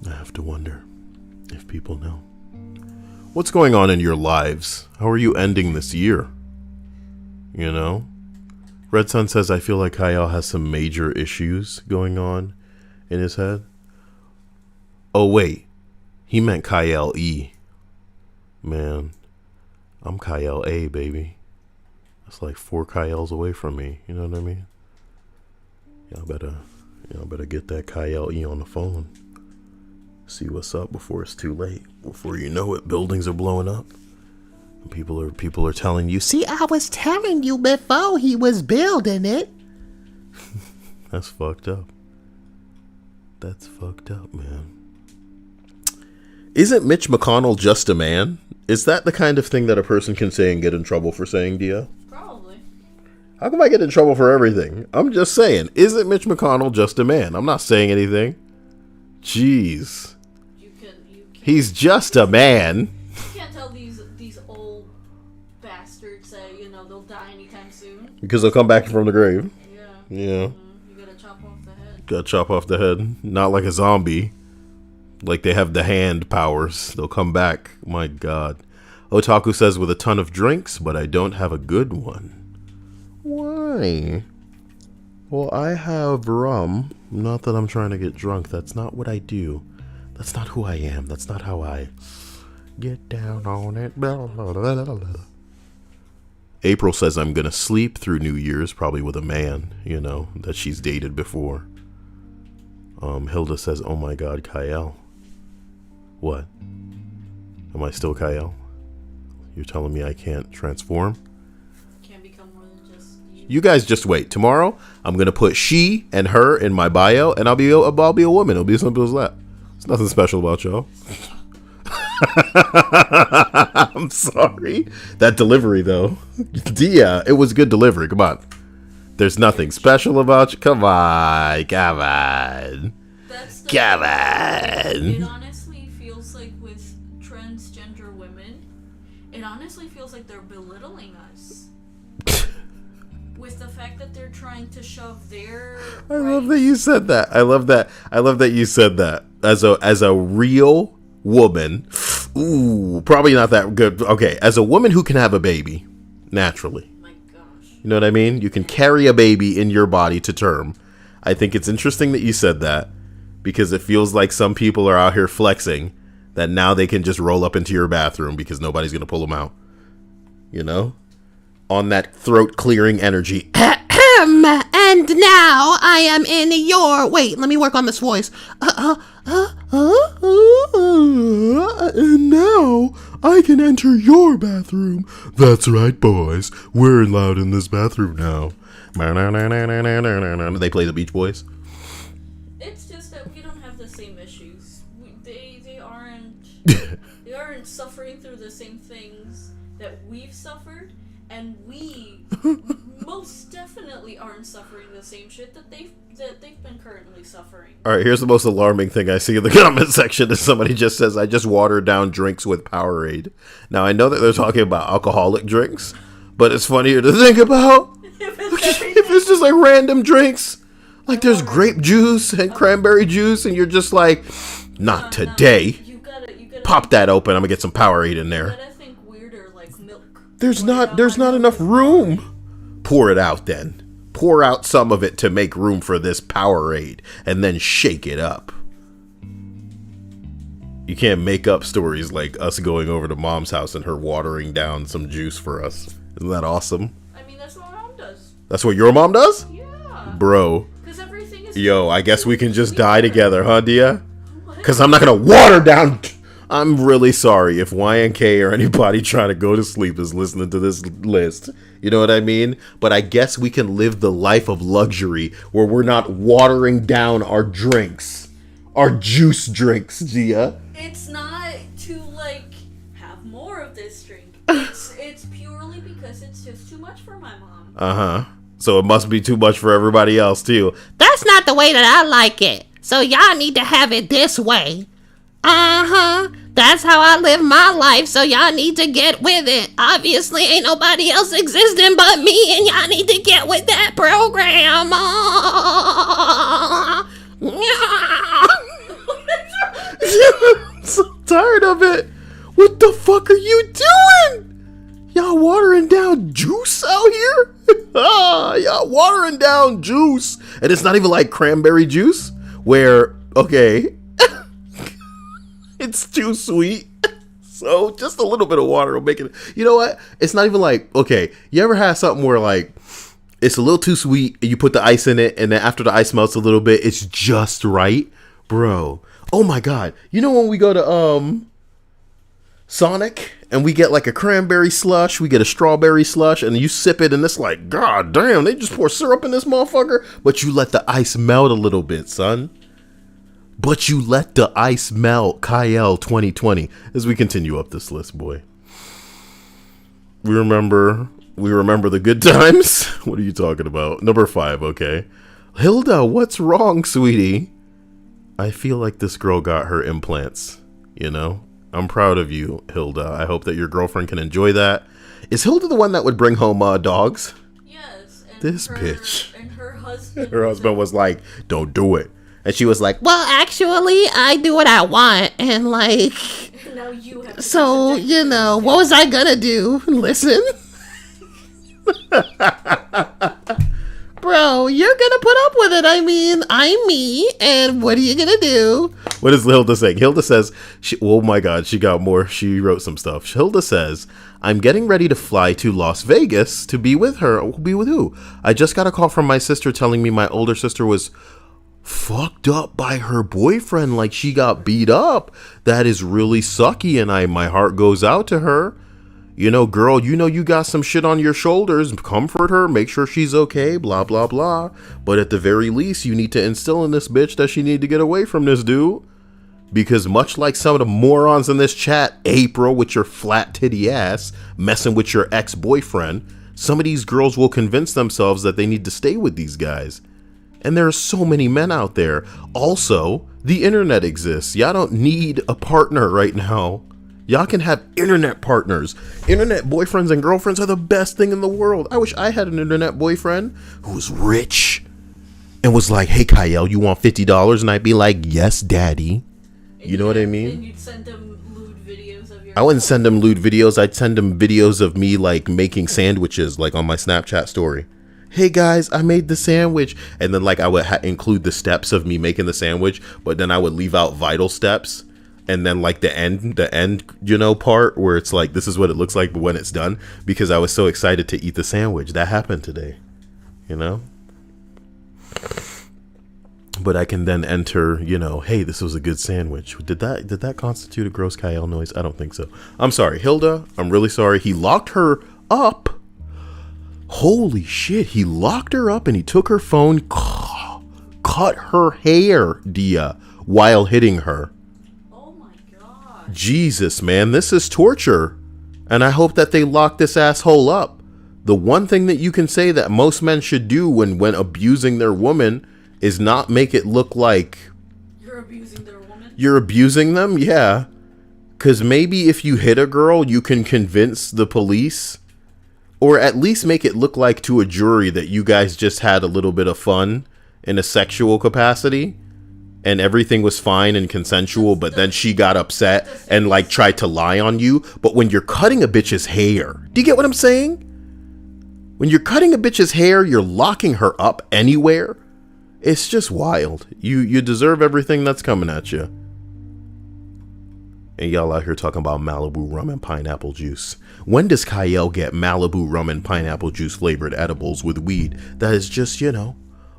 A: I have to wonder if people know. What's going on in your lives? How are you ending this year? You know? Red Sun says, I feel like Kyle has some major issues going on in his head. Oh, wait. He meant Kyle E. Man, I'm Kyle A, baby. That's like 4 Kyles away from me. You know what I mean? Y'all better get that Kyle E on the phone. See what's up before it's too late. Before you know it, buildings are blowing up. People are telling you, see, I was telling you before he was building it. That's fucked up. That's fucked up, man. Isn't Mitch McConnell just a man? Is that the kind of thing that a person can say and get in trouble for saying, Dia?
C: Probably.
A: How come I get in trouble for everything? I'm just saying, isn't Mitch McConnell just a man? I'm not saying anything. Jeez.
C: You can
A: He's just a man.
C: You can't tell these old bastards that, they'll die anytime soon.
A: Because they'll come back from the grave.
C: Yeah.
A: Yeah.
C: You gotta chop off the head.
A: Gotta chop off the head. Not like a zombie. Like they have the hand powers. They'll come back. My God. Otaku says, with a ton of drinks, but I don't have a good one. Why? Well, I have rum. Not that I'm trying to get drunk. That's not what I do. That's not who I am. That's not how I get down on it. April says I'm gonna sleep through New Year's, probably with a man, that she's dated before. Hilda says, oh my God, Kyle. What? Am I still Kyle? You're telling me I can't transform?
C: Can't become more than just you.
A: You guys just wait. Tomorrow, I'm gonna put she and her in my bio, and I'll be a woman. It'll be as simple as that. There's nothing special about y'all. I'm sorry. That delivery, though. Yeah, it was good delivery. Come on. There's nothing special about you. Come on. Come on. Come on.
C: It honestly feels like with transgender women, it honestly feels like they're belittling us. With the fact that they're trying to shove their
A: I love that you said that. I love that you said that. As a real woman, ooh, probably not that good. Okay, as a woman who can have a baby naturally.
C: My gosh.
A: You know what I mean? You can carry a baby in your body to term. I think it's interesting that you said that because it feels like some people are out here flexing that now they can just roll up into your bathroom because nobody's going to pull them out. On that throat clearing energy. And now I am in your... Wait, let me work on this voice. And now I can enter your bathroom. That's right, boys. We're allowed in this bathroom now. They play the Beach Boys.
C: It's just that we don't have the same issues. They aren't suffering through the same things that we've suffered, and we most definitely aren't suffering the same shit that they've been currently suffering.
A: All right, here's the most alarming thing I see in the comment section is somebody just says, I just watered down drinks with Powerade. Now, I know that they're talking about alcoholic drinks, but it's funnier to think about if it's just like random drinks. Like there's grape juice and cranberry juice, and you're just like, not today.
C: You gotta
A: Pop that open. I'm going to get some Powerade in there.
C: You gotta think weirder, like milk.
A: There's not enough room. Pour it out then. Pour out some of it to make room for this Powerade, and then shake it up. You can't make up stories like us going over to Mom's house and her watering down some juice for us. Isn't that awesome?
C: I mean, that's what Mom does.
A: That's what your mom does?
C: Yeah.
A: Bro.
C: Because everything is...
A: Yo, I guess we can just die together, huh, Dia? Because I'm not going to water down... I'm really sorry if YNK or anybody trying to go to sleep is listening to this list. You know what I mean? But I guess we can live the life of luxury where we're not watering down our drinks. are juice drinks, Gia.
C: It's not to like have more of this drink. It's purely because it's just too much for my mom.
A: Uh-huh. So it must be too much for everybody else too.
D: That's not the way that I like it. So y'all need to have it this way. Uh-huh. That's how I live my life, so y'all need to get with it. Obviously, ain't nobody else existing but me, and y'all need to get with that program.
A: I'm so tired of it. What the fuck are you doing? Y'all watering down juice out here? Y'all watering down juice. And it's not even like cranberry juice, where, okay, it's too sweet. So just a little bit of water will make it. You know what? It's not even like, okay, you ever had something where like it's a little too sweet and you put the ice in it, and then after the ice melts a little bit, it's just right? Bro. Oh my God. You know when we go to Sonic and we get like a cranberry slush, we get a strawberry slush, and you sip it and it's like, God damn, they just pour syrup in this motherfucker. But you let the ice melt a little bit, son. But you let the ice melt. Kyle 2020. As we continue up this list, boy. We remember the good times. What are you talking about? Number 5, okay. Hilda, what's wrong, sweetie? I feel like this girl got her implants, you know? I'm proud of you, Hilda. I hope that your girlfriend can enjoy that. Is Hilda the one that would bring home dogs?
C: Yes. And
A: This bitch.
C: And her husband.
A: Her husband was like, don't do it. And she was like,
D: Well, actually, I do what I want, and like,
C: Now you have to
D: so, you know, what was I gonna do? Listen. Bro, you're gonna put up with it. I mean, I'm me, and what are you gonna do?
A: what is Hilda saying? Hilda says, oh my God, she got more. She wrote some stuff. Hilda says, I'm getting ready to fly to Las Vegas to be with her. Be with who? I just got a call from my sister telling me my older sister was fucked up by her boyfriend, like she got beat up. That is really sucky, and my heart goes out to her. You know, girl, you know you got some shit on your shoulders. Comfort her, make sure she's okay, blah, blah, blah. But at the very least, you need to instill in this bitch that she need to get away from this dude. Because much like some of the morons in this chat, April, with your flat titty ass, messing with your ex-boyfriend, some of these girls will convince themselves that they need to stay with these guys. And there are so many men out there. Also, the internet exists. Y'all don't need a partner right now. Y'all can have internet partners. Internet boyfriends and girlfriends are the best thing in the world. I wish I had an internet boyfriend who was rich and was like, hey, Kyle, you want $50? And I'd be like, yes, daddy. You know what I mean?
C: And you'd send them lewd videos of your.
A: I wouldn't send them lewd videos. I'd send them videos of me like making sandwiches, like on my Snapchat story. Hey guys, I made the sandwich. And then like I would include the steps of me making the sandwich, but then I would leave out vital steps. And then like the end, you know, part where it's like, this is what it looks like when it's done, because I was so excited to eat the sandwich. That happened today, you know? But I can then enter, you know, hey, this was a good sandwich. Did that constitute a gross Kyle noise? I don't think so. I'm sorry, Hilda. I'm really sorry. He locked her up. Holy shit. He locked her up and he took her phone, cut her hair, Dia, while hitting her.
C: Oh my god.
A: Jesus, man, this is torture. And I hope that they lock this asshole up. The one thing that you can say that most men should do when abusing their woman is not make it look like
C: You're abusing their woman?
A: you're abusing them. Yeah. Because maybe if you hit a girl, you can convince the police, or at least make it look like to a jury that you guys just had a little bit of fun in a sexual capacity and everything was fine and consensual, but then she got upset and like tried to lie on you. But when you're cutting a bitch's hair, do you get what I'm saying? When you're cutting a bitch's hair, you're locking her up anywhere. It's just wild. You deserve everything that's coming at you. And y'all out here talking about Malibu rum and pineapple juice. When does Kyle get Malibu rum and pineapple juice flavored edibles with weed that is just, you know,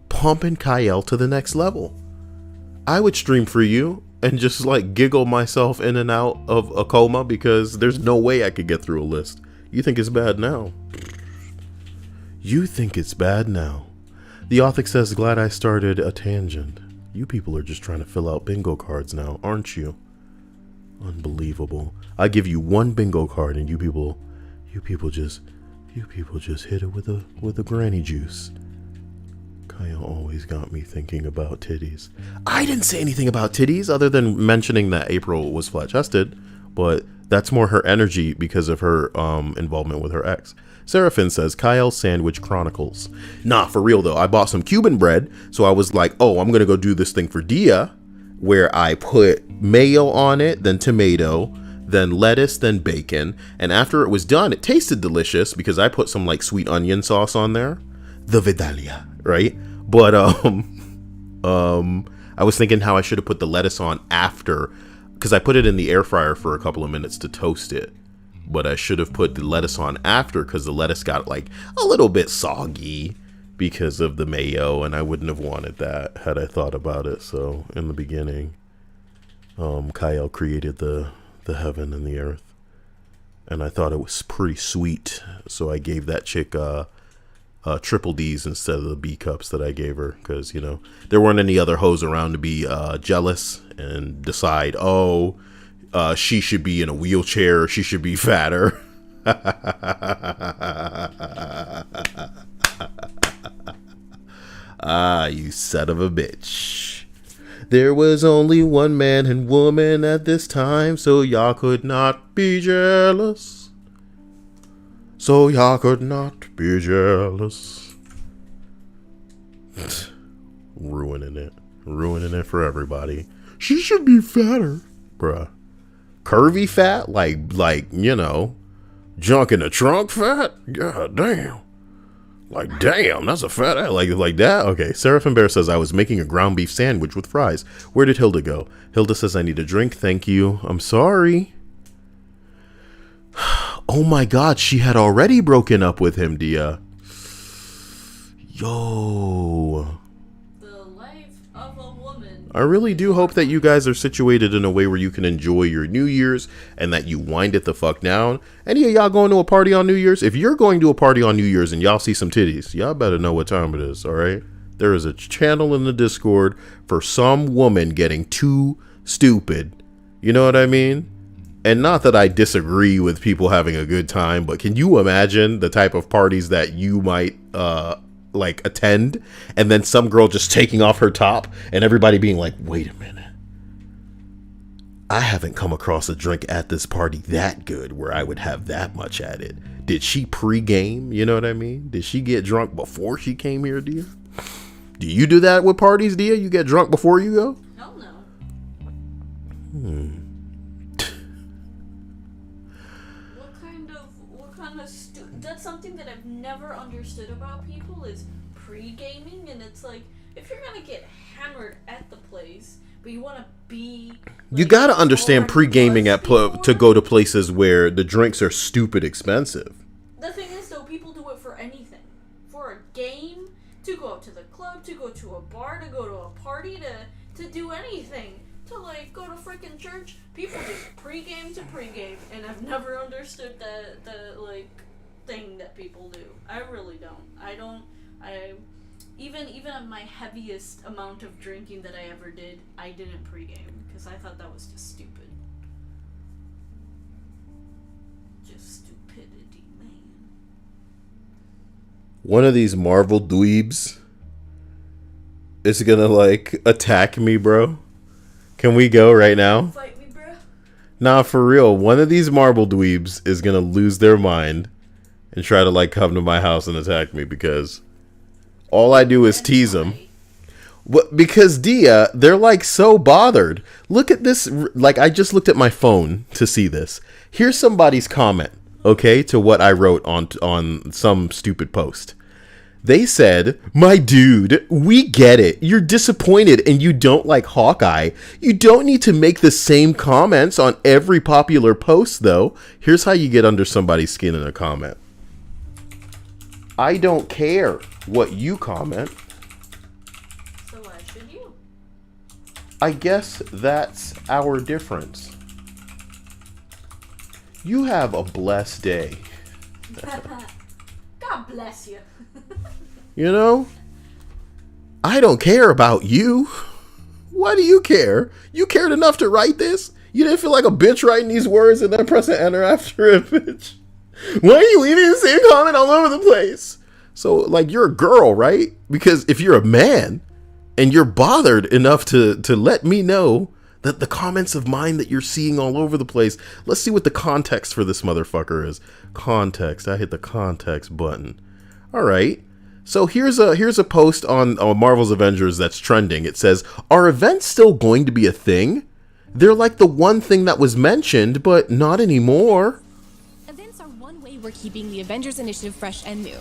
A: pumping Kyle to the next level? I would stream for you and just like giggle myself in and out of a coma because there's no way I could get through a list. You think it's bad now? You think it's bad now. The author says, glad I started a tangent. You people are just trying to fill out bingo cards now, aren't you? Unbelievable. I give you one bingo card and you people just hit it with a granny juice. Kyle always got me thinking about titties. I didn't say anything about titties other than mentioning that April was flat-chested, but that's more her energy because of her involvement with her ex. Seraphin says, Kyle Sandwich Chronicles. Nah, for real though, I bought some Cuban bread, so I was like, oh, I'm gonna go do this thing for Dia, where I put mayo on it, then tomato, then lettuce, then bacon, and after it was done, it tasted delicious because I put some like sweet onion sauce on there. The Vidalia, right? But I was thinking how I should have put the lettuce on after, because I put it in the air fryer for a couple of minutes to toast it. But I should have put the lettuce on after because the lettuce got like a little bit soggy because of the mayo, and I wouldn't have wanted that had I thought about it. So in the beginning, Kyle created the heaven and the earth, and I thought it was pretty sweet. So I gave that chick triple D's instead of the B cups that I gave her, because you know there weren't any other hoes around to be jealous and decide, oh, she should be in a wheelchair, she should be fatter. Ah, you son of a bitch. There was only one man and woman at this time, so y'all could not be jealous. So y'all could not be jealous. Ruining it for everybody. She should be fatter, bruh. Curvy fat, like you know, junk in the trunk fat. God damn. Like, damn, that's a fat ass. Like that? Okay, Seraphim Bear says, I was making a ground beef sandwich with fries. Where did Hilda go? Hilda says, I need a drink, thank you. I'm sorry. Oh my god, she had already broken up with him, Dia. Yo.
C: The life of a woman.
A: I really do hope that you guys are situated in a way where you can enjoy your New Year's and that you wind it the fuck down. Any of y'all going to a party on New Year's? If you're going to a party on New Year's and y'all see some titties, y'all better know what time it is, all right? There is a channel in the Discord for some woman getting too stupid. You know what I mean? And not that I disagree with people having a good time, but can you imagine the type of parties that you might like attend, and then some girl just taking off her top and everybody being like, wait a minute, I haven't come across a drink at this party that good where I would have that much at it. Did she pre-game? You know what I mean? Did she get drunk before she came here, Dia? Do you do that with parties, Dia? You get drunk before you go?
C: Hell no. That's something that I've never understood about people is pre-gaming, and it's like, if you're gonna get hammered at the place, but you want to be...
A: You gotta understand pre-gaming to go to places where the drinks are stupid expensive.
C: The thing is, though, people do it for anything. For a game, to go out to the club, to go to a bar, to go to a party, to do anything. To, like, go to freaking church. People just pre-game to pre-game, and I've never understood the like, thing that people do. I really don't. Even at my heaviest amount of drinking that I ever did, I didn't pregame because I thought that was just stupid. Just stupidity, man.
A: One of these Marvel dweebs is gonna like attack me, bro. Can we go right now?
C: Fight me, bro.
A: Nah, for real. One of these Marvel dweebs is gonna lose their mind and try to like come to my house and attack me because all I do is tease them. What? Because Dia, they're like so bothered. Look at this. Like, I just looked at my phone to see this. Here's somebody's comment, okay, to what I wrote on some stupid post. They said, my dude, we get it. You're disappointed and you don't like Hawkeye. You don't need to make the same comments on every popular post, though. Here's how you get under somebody's skin in a comment. I don't care what you comment.
C: So why should you?
A: I guess that's our difference. You have a blessed day.
C: God bless you.
A: You know? I don't care about you. Why do you care? You cared enough to write this? You didn't feel like a bitch writing these words and then pressing enter after it, bitch? Why are you leaving the same comment all over the place? So, like, you're a girl, right? Because if you're a man and you're bothered enough to let me know that the comments of mine that you're seeing all over the place, let's see what the context for this motherfucker is. Context. I hit the context button. All right. So here's a post on Marvel's Avengers that's trending. It says, "Are events still going to be a thing? They're like the one thing that was mentioned, but not anymore."
E: Events are one way we're keeping the Avengers Initiative fresh and new.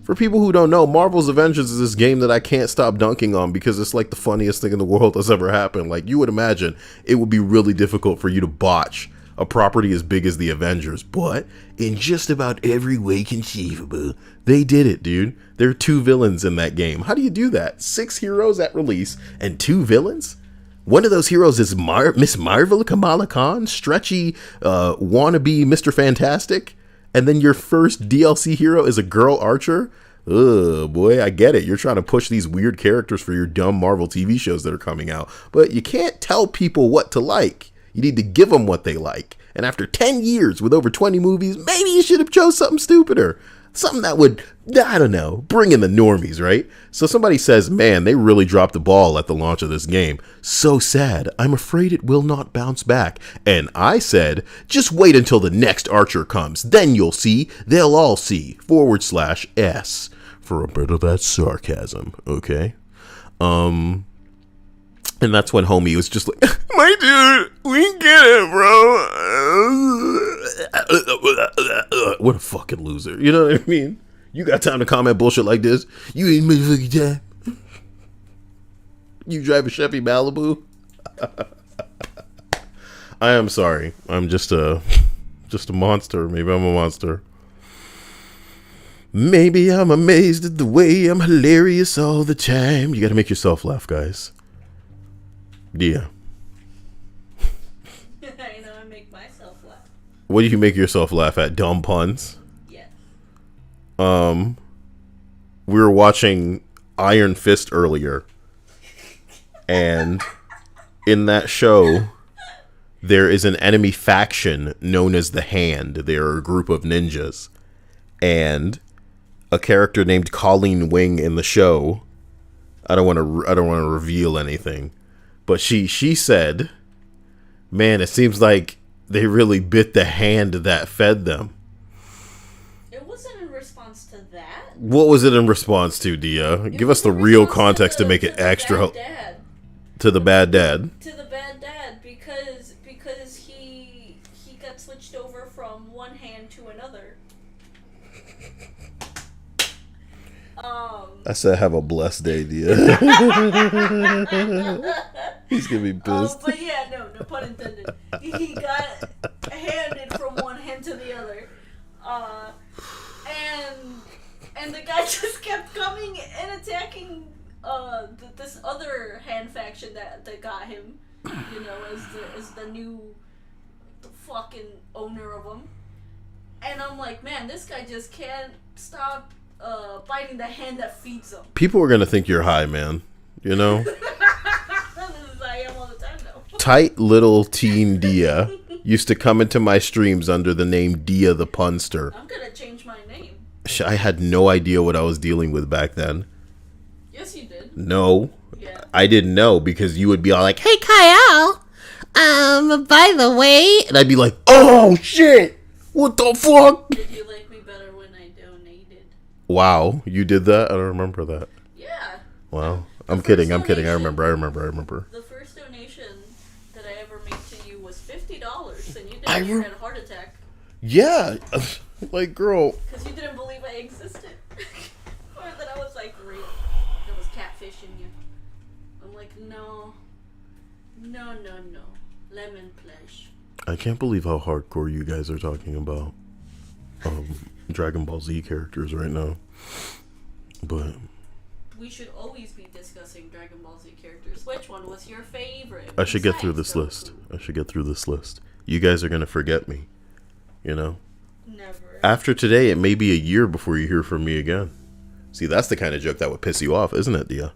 A: For people who don't know, Marvel's Avengers is this game that I can't stop dunking on because it's like the funniest thing in the world that's ever happened. Like, you would imagine it would be really difficult for you to botch a property as big as the Avengers, but in just about every way conceivable, they did it, dude. There are 2 villains in that game. How do you do that? 6 heroes at release and 2 villains? One of those heroes is Miss Marvel, Kamala Khan, stretchy, wannabe Mr. Fantastic. And then your first DLC hero is a girl archer? Ugh, boy, I get it. You're trying to push these weird characters for your dumb Marvel TV shows that are coming out. But you can't tell people what to like. You need to give them what they like. And after 10 years with over 20 movies, maybe you should have chose something stupider. Something that would, I don't know, bring in the normies, right? So somebody says, man, they really dropped the ball at the launch of this game. So sad. I'm afraid it will not bounce back. And I said, just wait until the next Archer comes. Then you'll see. They'll all see. /S. For a bit of that sarcasm, okay? And that's when homie was just like, my dude, we get it, bro. What a fucking loser. You know what I mean? You got time to comment bullshit like this? You ain't motherfucking time. You drive a Chevy Malibu? I am sorry. I'm just a monster. Maybe I'm a monster. Maybe I'm amazed at the way I'm hilarious all the time. You gotta make yourself laugh, guys. Dia.
C: I know I make myself laugh.
A: What do you make yourself laugh at? Dumb puns?
C: Yes.
A: We were watching Iron Fist earlier. And in that show, there is an enemy faction known as the Hand. They are a group of ninjas. And a character named Colleen Wing in the show, I don't want to reveal anything, but she said, man, it seems like they really bit the hand that fed them.
C: It wasn't in response to that.
A: What was it in response to, Dia? Give us the real context to make it extra. To the bad dad.
C: To the bad dad, because he got switched over from one hand to another.
A: I said, have a blessed day, Dia. He's gonna be pissed.
C: But yeah, no pun intended. He got handed from one hand to the other, and the guy just kept coming and attacking this other hand faction that got him, you know, as the new fucking owner of them. And I'm like, man, this guy just can't stop biting the hand that feeds him.
A: People are gonna think you're high, man. You know?
C: I am all the time, though.
A: Tight little teen Dia used to come into my streams under the name Dia the Punster.
C: I'm gonna change my name.
A: I had no idea what I was dealing with back then.
C: Yes, you did.
A: No.
C: Yeah.
A: I didn't know, because you would be all like, hey,
D: Hey, Kyle. By the way,
A: and I'd be like, oh, shit. What the fuck?
C: Did you like me better when I donated?
A: Wow. You did that? I don't remember that.
C: Yeah.
A: Wow. I'm kidding. I remember.
C: The first donation that I ever made to you was $50, and you didn't had a heart attack
A: Yeah. Like, girl.
C: because you didn't believe I existed, or that I was like real. That was catfishing you. I'm like, no, lemon plush.
A: I can't believe how hardcore you guys are talking about Dragon Ball Z characters right now. But
C: We should always be discussing Dragon Ball Z characters. Which one was your favorite?
A: I should get through this list. You guys are going to forget me. You know?
C: Never.
A: After today, it may be a year before you hear from me again. See, that's the kind of joke that would piss you off, isn't it, Dia?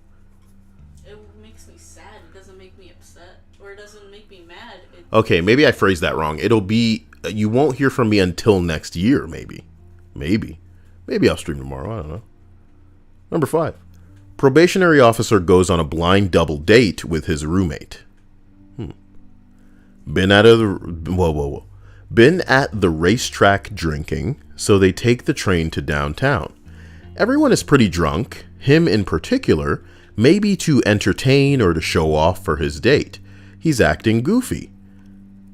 C: It makes me sad. It doesn't make
A: Okay, maybe I phrased that wrong. It'll be, you won't hear from me until next year, maybe. Maybe I'll stream tomorrow, I don't know. Number 5. Probationary officer goes on a blind double date with his roommate. Been at the racetrack drinking, so they take the train to downtown. Everyone is pretty drunk, him in particular, maybe to entertain or to show off for his date. He's acting goofy.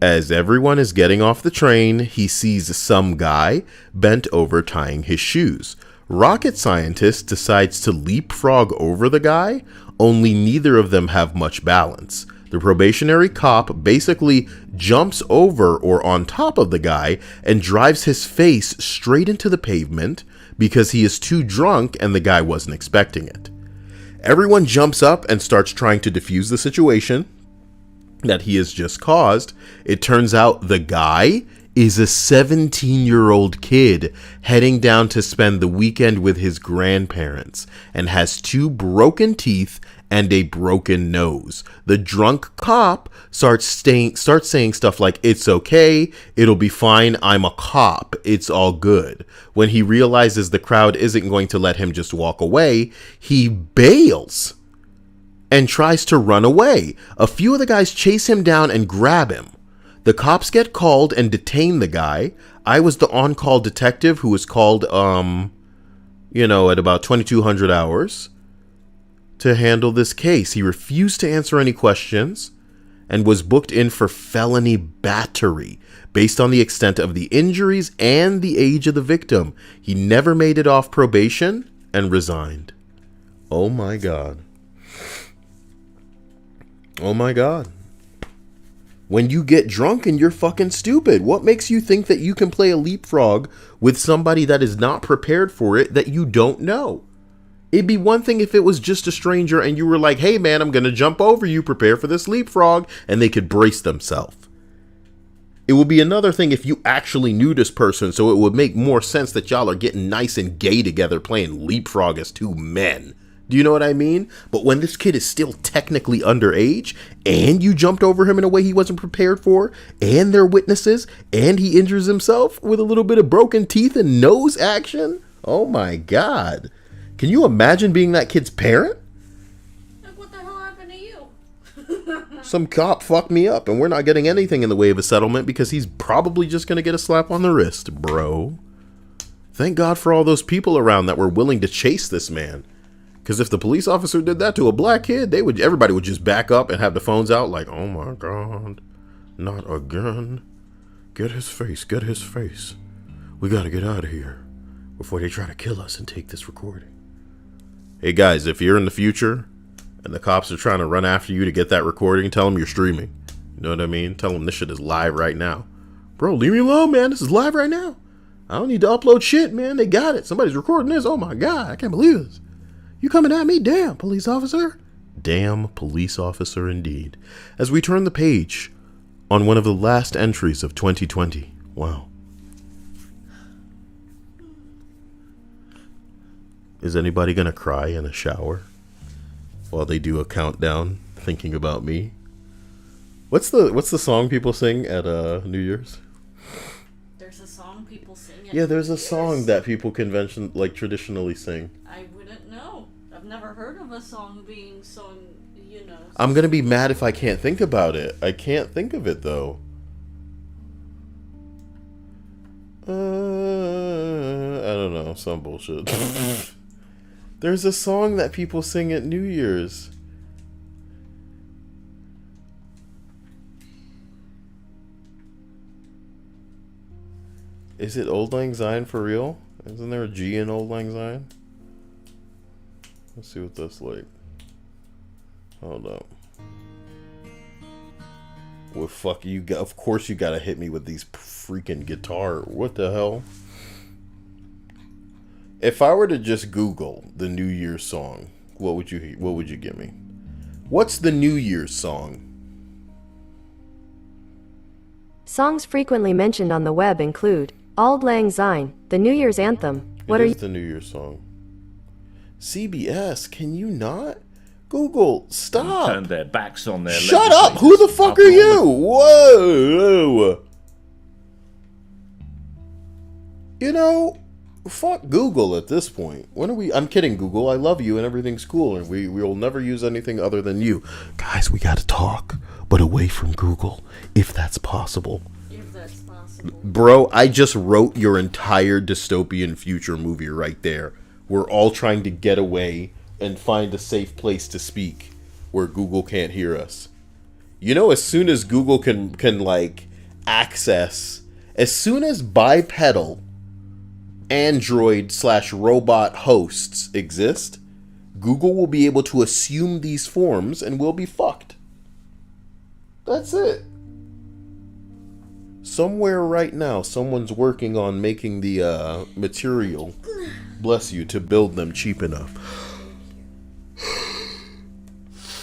A: As everyone is getting off the train, he sees some guy bent over tying his shoes. Rocket scientist decides to leapfrog over the guy, only neither of them have much balance. The probationary cop basically jumps over or on top of the guy and drives his face straight into the pavement because he is too drunk and the guy wasn't expecting it. Everyone jumps up and starts trying to defuse the situation that he has just caused. It turns out the guy is a 17-year-old kid heading down to spend the weekend with his grandparents and has 2 broken teeth and a broken nose. The drunk cop starts saying stuff like, "It's okay, it'll be fine, I'm a cop, it's all good." When he realizes the crowd isn't going to let him just walk away, he bails and tries to run away. A few of the guys chase him down and grab him. The cops get called and detain the guy. I was the on-call detective who was called, at about 2200 hours to handle this case. He refused to answer any questions and was booked in for felony battery based on the extent of the injuries and the age of the victim. He never made it off probation and resigned. Oh my God. Oh my God. When you get drunk and you're fucking stupid, what makes you think that you can play a leapfrog with somebody that is not prepared for it that you don't know? It'd be one thing if it was just a stranger and you were like, "Hey man, I'm going to jump over you, prepare for this leapfrog," and they could brace themselves. It would be another thing if you actually knew this person, so it would make more sense that y'all are getting nice and gay together playing leapfrog as 2 men. Do you know what I mean? But when this kid is still technically underage and you jumped over him in a way he wasn't prepared for, and they're witnesses, and he injures himself with a little bit of broken teeth and nose action, oh my God. Can you imagine being that kid's parent?
C: Like, what the hell happened to you?
A: Some cop fucked me up and we're not getting anything in the way of a settlement because he's probably just going to get a slap on the wrist, bro. Thank God for all those people around that were willing to chase this man. Because if the police officer did that to a black kid, everybody would just back up and have the phones out like, "Oh my God, not again. Get his face, get his face. We got to get out of here before they try to kill us and take this recording." Hey guys, if you're in the future and the cops are trying to run after you to get that recording, tell them you're streaming. You know what I mean? Tell them this shit is live right now. "Bro, leave me alone, man. This is live right now. I don't need to upload shit, man. They got it. Somebody's recording this. Oh my God, I can't believe this. You coming at me? Damn, police officer." Damn, police officer indeed. As we turn the page on one of the last entries of 2020. Wow. Is anybody gonna cry in a shower while they do a countdown thinking about me? What's the song people sing at New Year's?
C: There's a song people sing at
A: Yeah, there's
C: New
A: a song
C: Year's.
A: that people traditionally sing.
C: I wouldn't know. I've never heard of a song being sung,
A: I'm gonna be mad if I can't think about it. I can't think of it though. I don't know, some bullshit. There's a song that people sing at New Year's. Is it Old Lang Syne for real? Isn't there a G in Old Lang Syne? Let's see what that's like. Hold up. Well, fuck you. Of course you gotta hit me with these freaking guitar. What the hell? If I were to just Google the New Year's song, what would you give me? What's the New Year's song?
F: Songs frequently mentioned on the web include Auld Lang Syne, the New Year's anthem. What are you?
A: The New Year's song? CBS, can you not? Google, stop.
G: Turned their backs on their
A: Shut up. Who the fuck are you? Whoa. You know, fuck Google at this point. When are we? I'm kidding, Google. I love you and everything's cool, and we will never use anything other than you. Guys, we gotta talk, but away from Google, if that's possible.
C: If that's possible.
A: Bro, I just wrote your entire dystopian future movie right there. We're all trying to get away and find a safe place to speak where Google can't hear us. You know, as soon as Google can like access, as soon as bipedal Android/robot hosts exist, Google will be able to assume these forms and we'll be fucked. That's it. Somewhere right now, someone's working on making the material, bless you, to build them cheap enough.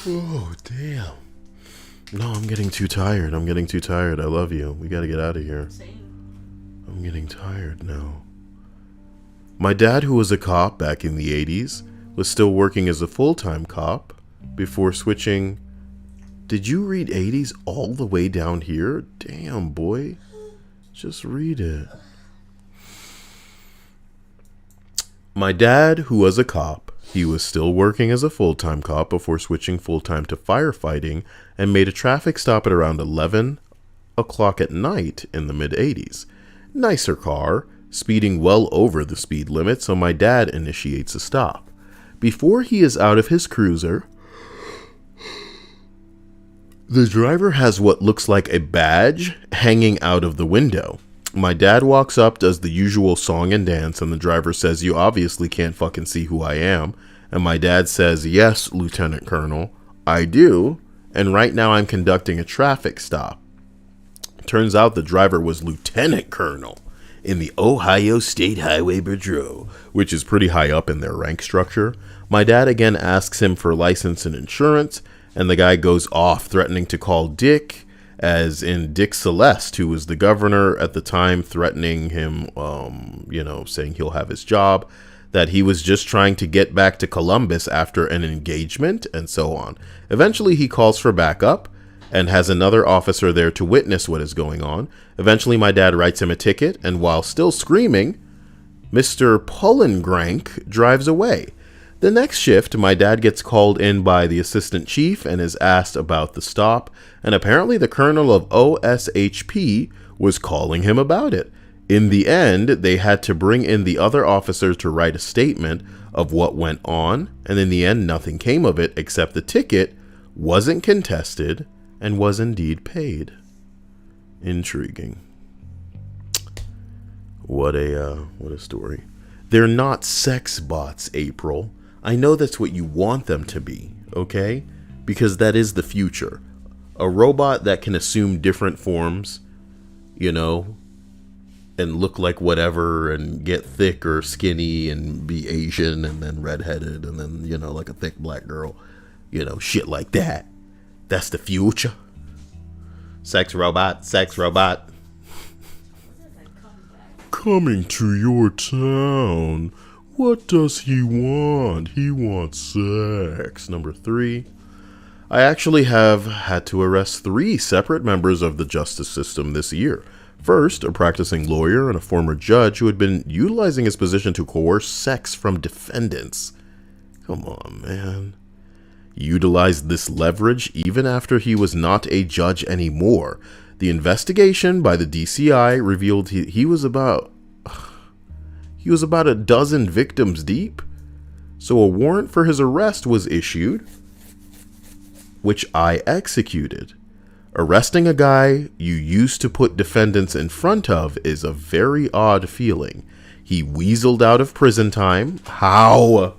A: Oh, damn. No, I'm getting too tired. I love you. We gotta get out of here.
C: Same.
A: I'm getting tired now. My dad, who was a cop back in the 80s, was still working as a full-time cop before switching. Did you read 80s all the way down here? Damn, boy. Just read it. My dad, who was a cop, he was still working as a full-time cop before switching full-time to firefighting and made a traffic stop at around 11 o'clock at night in the mid-80s. Nicer car, speeding well over the speed limit, so my dad initiates a stop. Before he is out of his cruiser, the driver has what looks like a badge hanging out of the window. My dad walks up, does the usual song and dance, and the driver says, "You obviously can't fucking see who I am." And my dad says, "Yes, Lieutenant Colonel, I do, and right now I'm conducting a traffic stop." Turns out the driver was Lieutenant Colonel in the Ohio State Highway Patrol, which is pretty high up in their rank structure. My dad again asks him for license and insurance, and the guy goes off, threatening to call Dick, as in Dick Celeste, who was the governor at the time, threatening him, saying he'll have his job, that he was just trying to get back to Columbus after an engagement, and so on. Eventually, he calls for backup and has another officer there to witness what is going on. Eventually, my dad writes him a ticket, and while still screaming, Mr. Pullengrank drives away. The next shift, my dad gets called in by the assistant chief and is asked about the stop, and apparently the colonel of OSHP was calling him about it. In the end, they had to bring in the other officers to write a statement of what went on, and in the end, nothing came of it except the ticket wasn't contested and was indeed paid. Intriguing. What a story. They're not sex bots, April. I know that's what you want them to be, okay? Because that is the future. A robot that can assume different forms, and look like whatever, and get thick or skinny, and be Asian, and then redheaded, and then, like a thick black girl. Shit like that. That's the future. Sex robot. Coming to your town. What does he want? He wants sex. Number 3. I actually have had to arrest 3 separate members of the justice system this year. First, a practicing lawyer and a former judge who had been utilizing his position to coerce sex from defendants. Come on, man. He utilized this leverage even after he was not a judge anymore. The investigation by the DCI revealed he was about a dozen victims deep. So a warrant for his arrest was issued, which I executed. Arresting a guy you used to put defendants in front of is a very odd feeling. He weaseled out of prison time. How?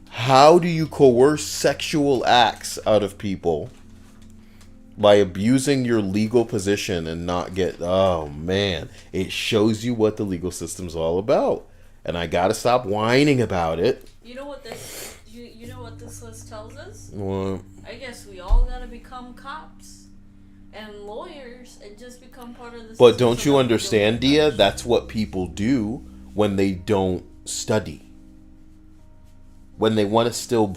A: How do you coerce sexual acts out of people? By abusing your legal position and not get... Oh, man. It shows you what the legal system's all about. And I gotta stop whining about it.
C: You know what this list tells us?
A: What?
C: I guess we all gotta become cops and lawyers and just become part of the system.
A: But don't you understand, Dia? That's what people do when they don't study. When they want to still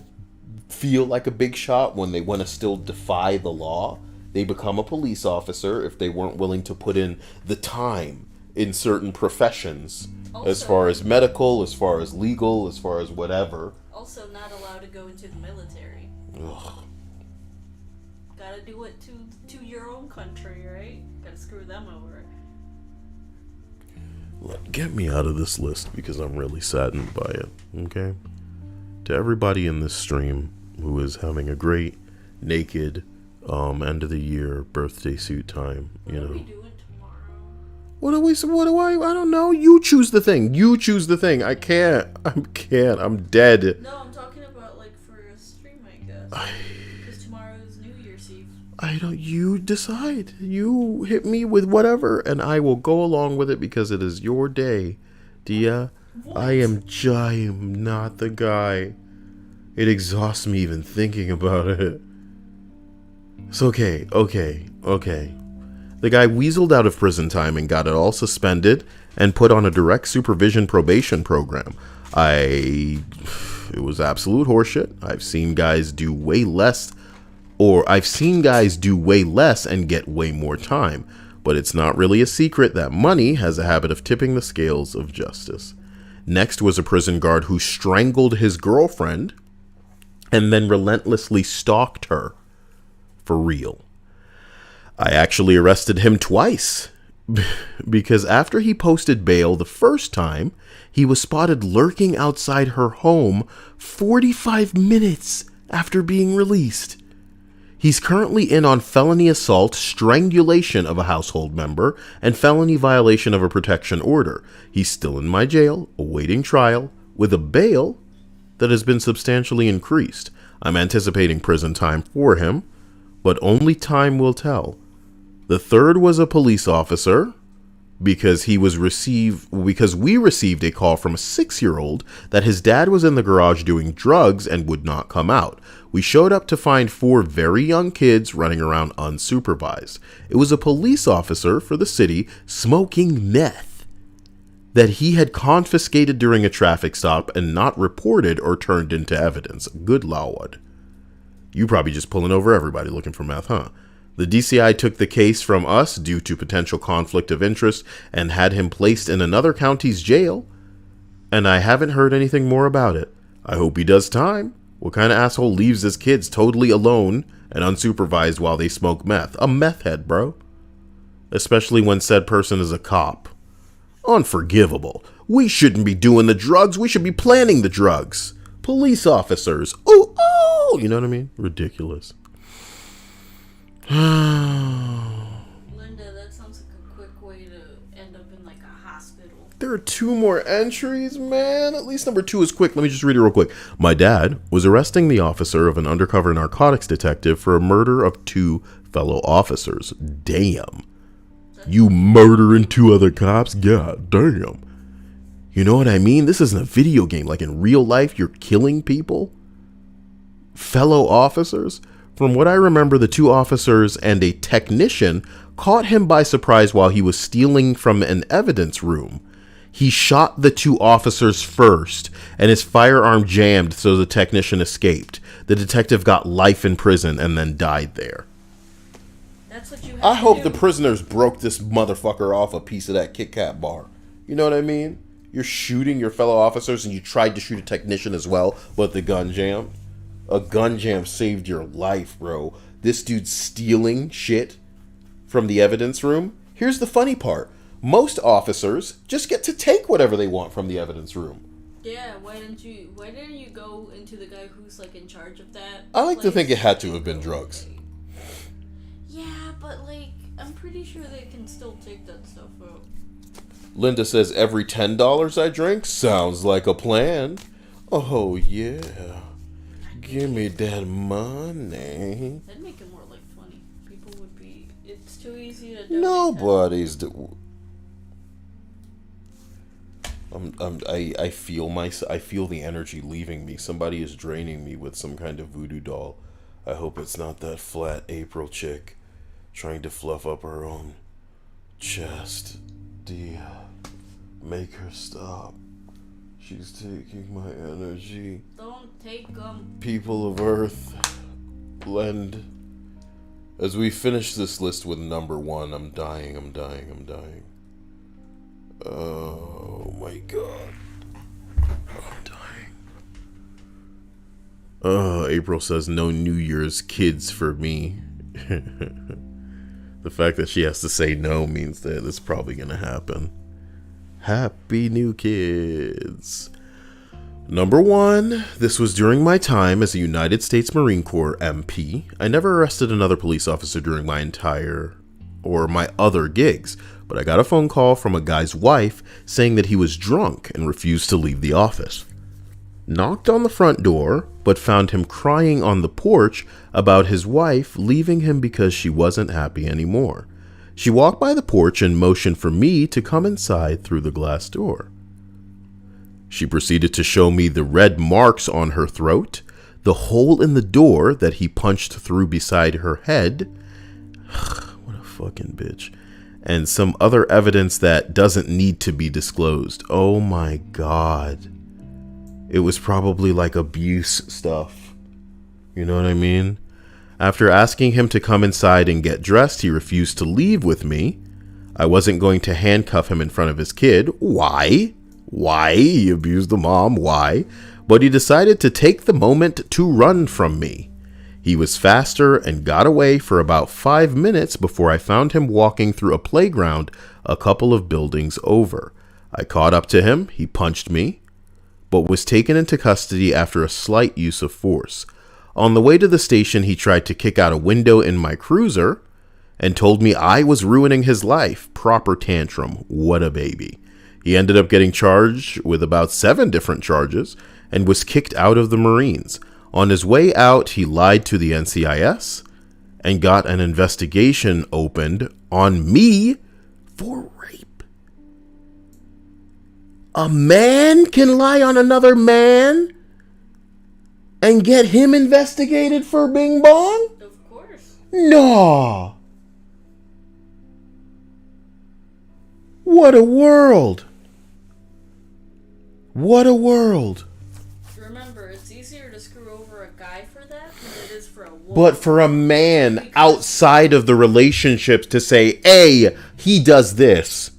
A: feel like a big shot when they want to still defy the law. They become a police officer if they weren't willing to put in the time in certain professions, as far as medical, as far as legal, as far as whatever.
C: Also not allowed to go into the military.
A: Ugh.
C: Gotta do it to your own country, right? Gotta screw them over.
A: Get me out of this list because I'm really saddened by it, okay? To everybody in this stream who is having a great, naked, end of the year birthday suit time,
C: What are we doing tomorrow?
A: I don't know. You choose the thing. I can't. I'm dead.
C: No, I'm talking about like for a stream, I guess. Because tomorrow is New Year's Eve.
A: You decide. You hit me with whatever and I will go along with it because it is your day, Dia.
C: What?
A: I am not the guy. It exhausts me even thinking about it. It's okay. The guy weaseled out of prison time and got it all suspended and put on a direct supervision probation program. It was absolute horseshit. I've seen guys do way less and get way more time. But it's not really a secret that money has a habit of tipping the scales of justice. Next was a prison guard who strangled his girlfriend and then relentlessly stalked her. For real. I actually arrested him twice because after he posted bail the first time, he was spotted lurking outside her home 45 minutes after being released. He's currently in on felony assault, strangulation of a household member, and felony violation of a protection order. He's still in my jail, awaiting trial, with a bail that has been substantially increased. I'm anticipating prison time for him, but only time will tell. The third was a police officer because we received a call from a 6-year-old that his dad was in the garage doing drugs and would not come out. We showed up to find 4 very young kids running around unsupervised. It was a police officer for the city smoking meth that he had confiscated during a traffic stop and not reported or turned into evidence. Good Lord. You probably just pulling over everybody looking for meth, huh? The DCI took the case from us due to potential conflict of interest and had him placed in another county's jail. And I haven't heard anything more about it. I hope he does time. What kind of asshole leaves his kids totally alone and unsupervised while they smoke meth? A meth head, bro. Especially when said person is a cop. Unforgivable. We shouldn't be doing the drugs. We should be planning the drugs. Police officers. Ooh. You know what I mean? Ridiculous.
C: Linda, that sounds like a quick way to end up in like a hospital.
A: There are 2 more entries, man. At least number 2 is quick. Let me just read it real quick. My dad was arresting the officer of an undercover narcotics detective for a murder of 2 fellow officers. Damn. You murdering 2 other cops? God damn. You know what I mean? This isn't a video game. Like in real life, you're killing people. Fellow officers. From what I remember, the 2 officers and a technician caught him by surprise while he was stealing from an evidence room. He shot the 2 officers first, and his firearm jammed, so the technician escaped. The detective got life in prison and then died there.
C: That's what you have
A: I
C: to
A: hope
C: do.
A: the prisoners broke this motherfucker off a piece of that Kit Kat bar. You know what I mean? You're shooting your fellow officers and you tried to shoot a technician as well, but the gun jammed. A gun jam saved your life, bro. This dude's stealing shit from the evidence room. Here's the funny part. Most officers just get to take whatever they want from the evidence room.
C: Yeah, why didn't you go into the guy who's like in charge of that?
A: I like to
C: place?
A: think it had to have been drugs.
C: Yeah, but like I'm pretty sure they can still take that stuff out.
A: Linda says every $10 I drink sounds like a plan. Oh yeah. Give me that money.
C: That'd make it more like 20. People would be. It's too easy to donate.
A: Nobody's I feel the energy leaving me. Somebody is draining me with some kind of voodoo doll. I hope it's not that flat April chick trying to fluff up her own chest. Dia, make her stop. She's taking my energy.
C: Don't take
A: People of Earth, lend. As we finish this list with number 1, I'm dying. Oh my god. I'm dying. April says no New Year's kids for me. The fact that she has to say no means that it's probably gonna happen. Happy New Kids. Number 1, this was during my time as a United States Marine Corps MP. I never arrested another police officer during my other gigs, but I got a phone call from a guy's wife saying that he was drunk and refused to leave the office. Knocked on the front door, but found him crying on the porch about his wife leaving him because she wasn't happy anymore. She walked by the porch and motioned for me to come inside through the glass door. She proceeded to show me the red marks on her throat, the hole in the door that he punched through beside her head. What a fucking bitch. And some other evidence that doesn't need to be disclosed. Oh my god. It was probably like abuse stuff. You know what I mean? After asking him to come inside and get dressed, he refused to leave with me. I wasn't going to handcuff him in front of his kid. Why? He abused the mom. Why? But he decided to take the moment to run from me. He was faster and got away for about 5 minutes before I found him walking through a playground a couple of buildings over. I caught up to him. He punched me, but was taken into custody after a slight use of force. On the way to the station, he tried to kick out a window in my cruiser and told me I was ruining his life. Proper tantrum. What a baby. He ended up getting charged with about 7 different charges and was kicked out of the Marines. On his way out, he lied to the NCIS and got an investigation opened on me for rape. A man can lie on another man and get him investigated for bing bong?
C: Of course.
A: No. What a world. What a world.
C: Remember, it's easier to screw over a guy for that than it is for a woman.
A: But for a man outside of the relationships to say, hey, he does this,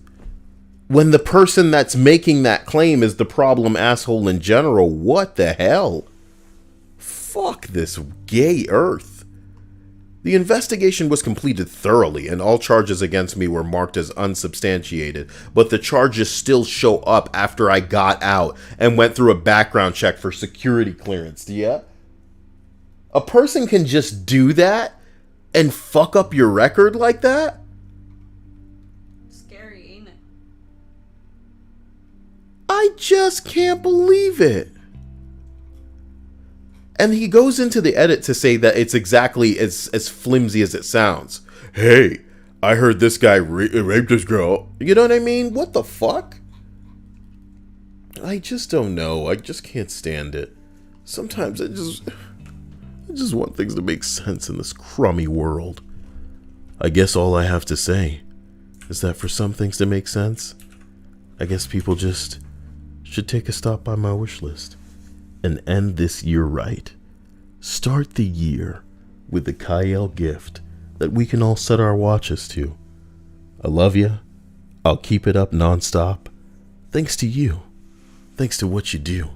A: when the person that's making that claim is the problem asshole in general, what the hell? Fuck this gay earth. The investigation was completed thoroughly and all charges against me were marked as unsubstantiated, but the charges still show up after I got out and went through a background check for security clearance. Yeah? A person can just do that and fuck up your record like that?
C: Scary, ain't it?
A: I just can't believe it. And he goes into the edit to say that it's exactly as flimsy as it sounds. Hey, I heard this guy raped this girl. You know what I mean? What the fuck? I just don't know. I just can't stand it. Sometimes I just want things to make sense in this crummy world. I guess all I have to say is that for some things to make sense, I guess people just should take a stop by my wish list and end this year right. Start the year with the Kyle gift that we can all set our watches to. I love you. I'll keep it up nonstop. Thanks to you. Thanks to what you do.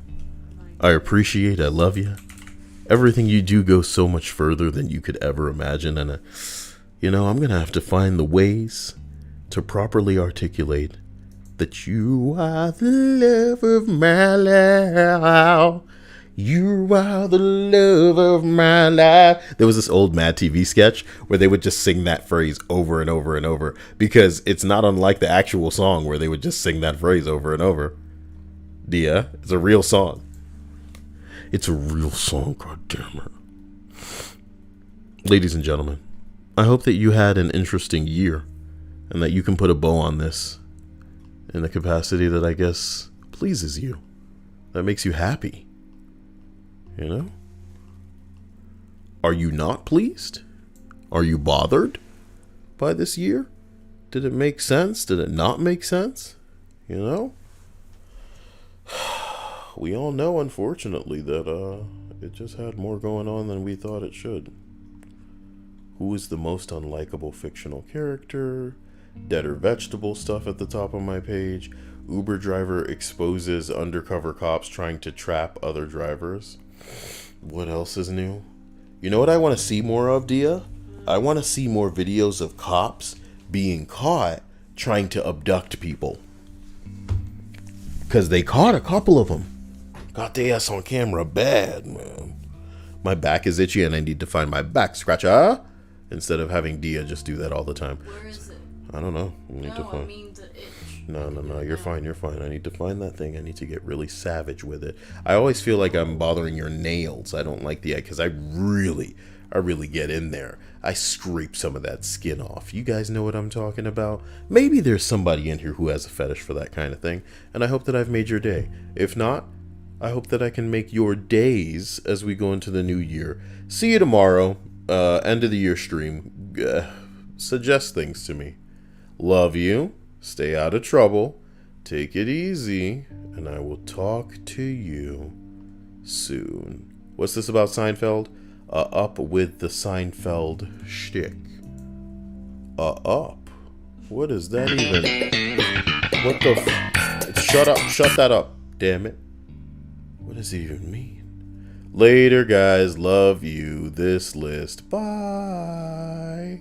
A: I appreciate, I love you. Everything you do goes so much further than you could ever imagine. And, I'm going to have to find the ways to properly articulate that you are the love of my life. You are the love of my life. There was this old Mad TV sketch where they would just sing that phrase over and over and over because it's not unlike the actual song where they would just sing that phrase over and over. Yeah, it's a real song. It's a real song, goddammit. Ladies and gentlemen, I hope that you had an interesting year and that you can put a bow on this in the capacity that I guess pleases you, that makes you happy. Are you not pleased? Are you bothered by this year? Did it make sense? Did it not make sense? we all know, unfortunately, that it just had more going on than we thought it should. Who is the most unlikable fictional character? Dead or vegetable stuff at the top of my page. Uber driver exposes undercover cops trying to trap other drivers. What else is new? You know what I want to see more of, Dia? I want to see more videos of cops being caught trying to abduct people. Because they caught a couple of them. Got their ass on camera bad, man. My back is itchy and I need to find my back scratcher. Instead of having Dia just do that all the time.
C: Where is it?
A: I don't know. I need to
C: No, I
A: find.
C: mean the itch.
A: No. You're fine. You're fine. I need to find that thing. I need to get really savage with it. I always feel like I'm bothering your nails. I don't like the egg because I really get in there. I scrape some of that skin off. You guys know what I'm talking about? Maybe there's somebody in here who has a fetish for that kind of thing, and I hope that I've made your day. If not, I hope that I can make your days as we go into the new year. See you tomorrow. End of the year stream. Suggest things to me. Love you. Stay out of trouble. Take it easy. And I will talk to you soon. What's this about Seinfeld? Up with the Seinfeld shtick. Up? What is that even? What the shut up. Shut that up. Damn it. What does it even mean? Later, guys. Love you. This list. Bye.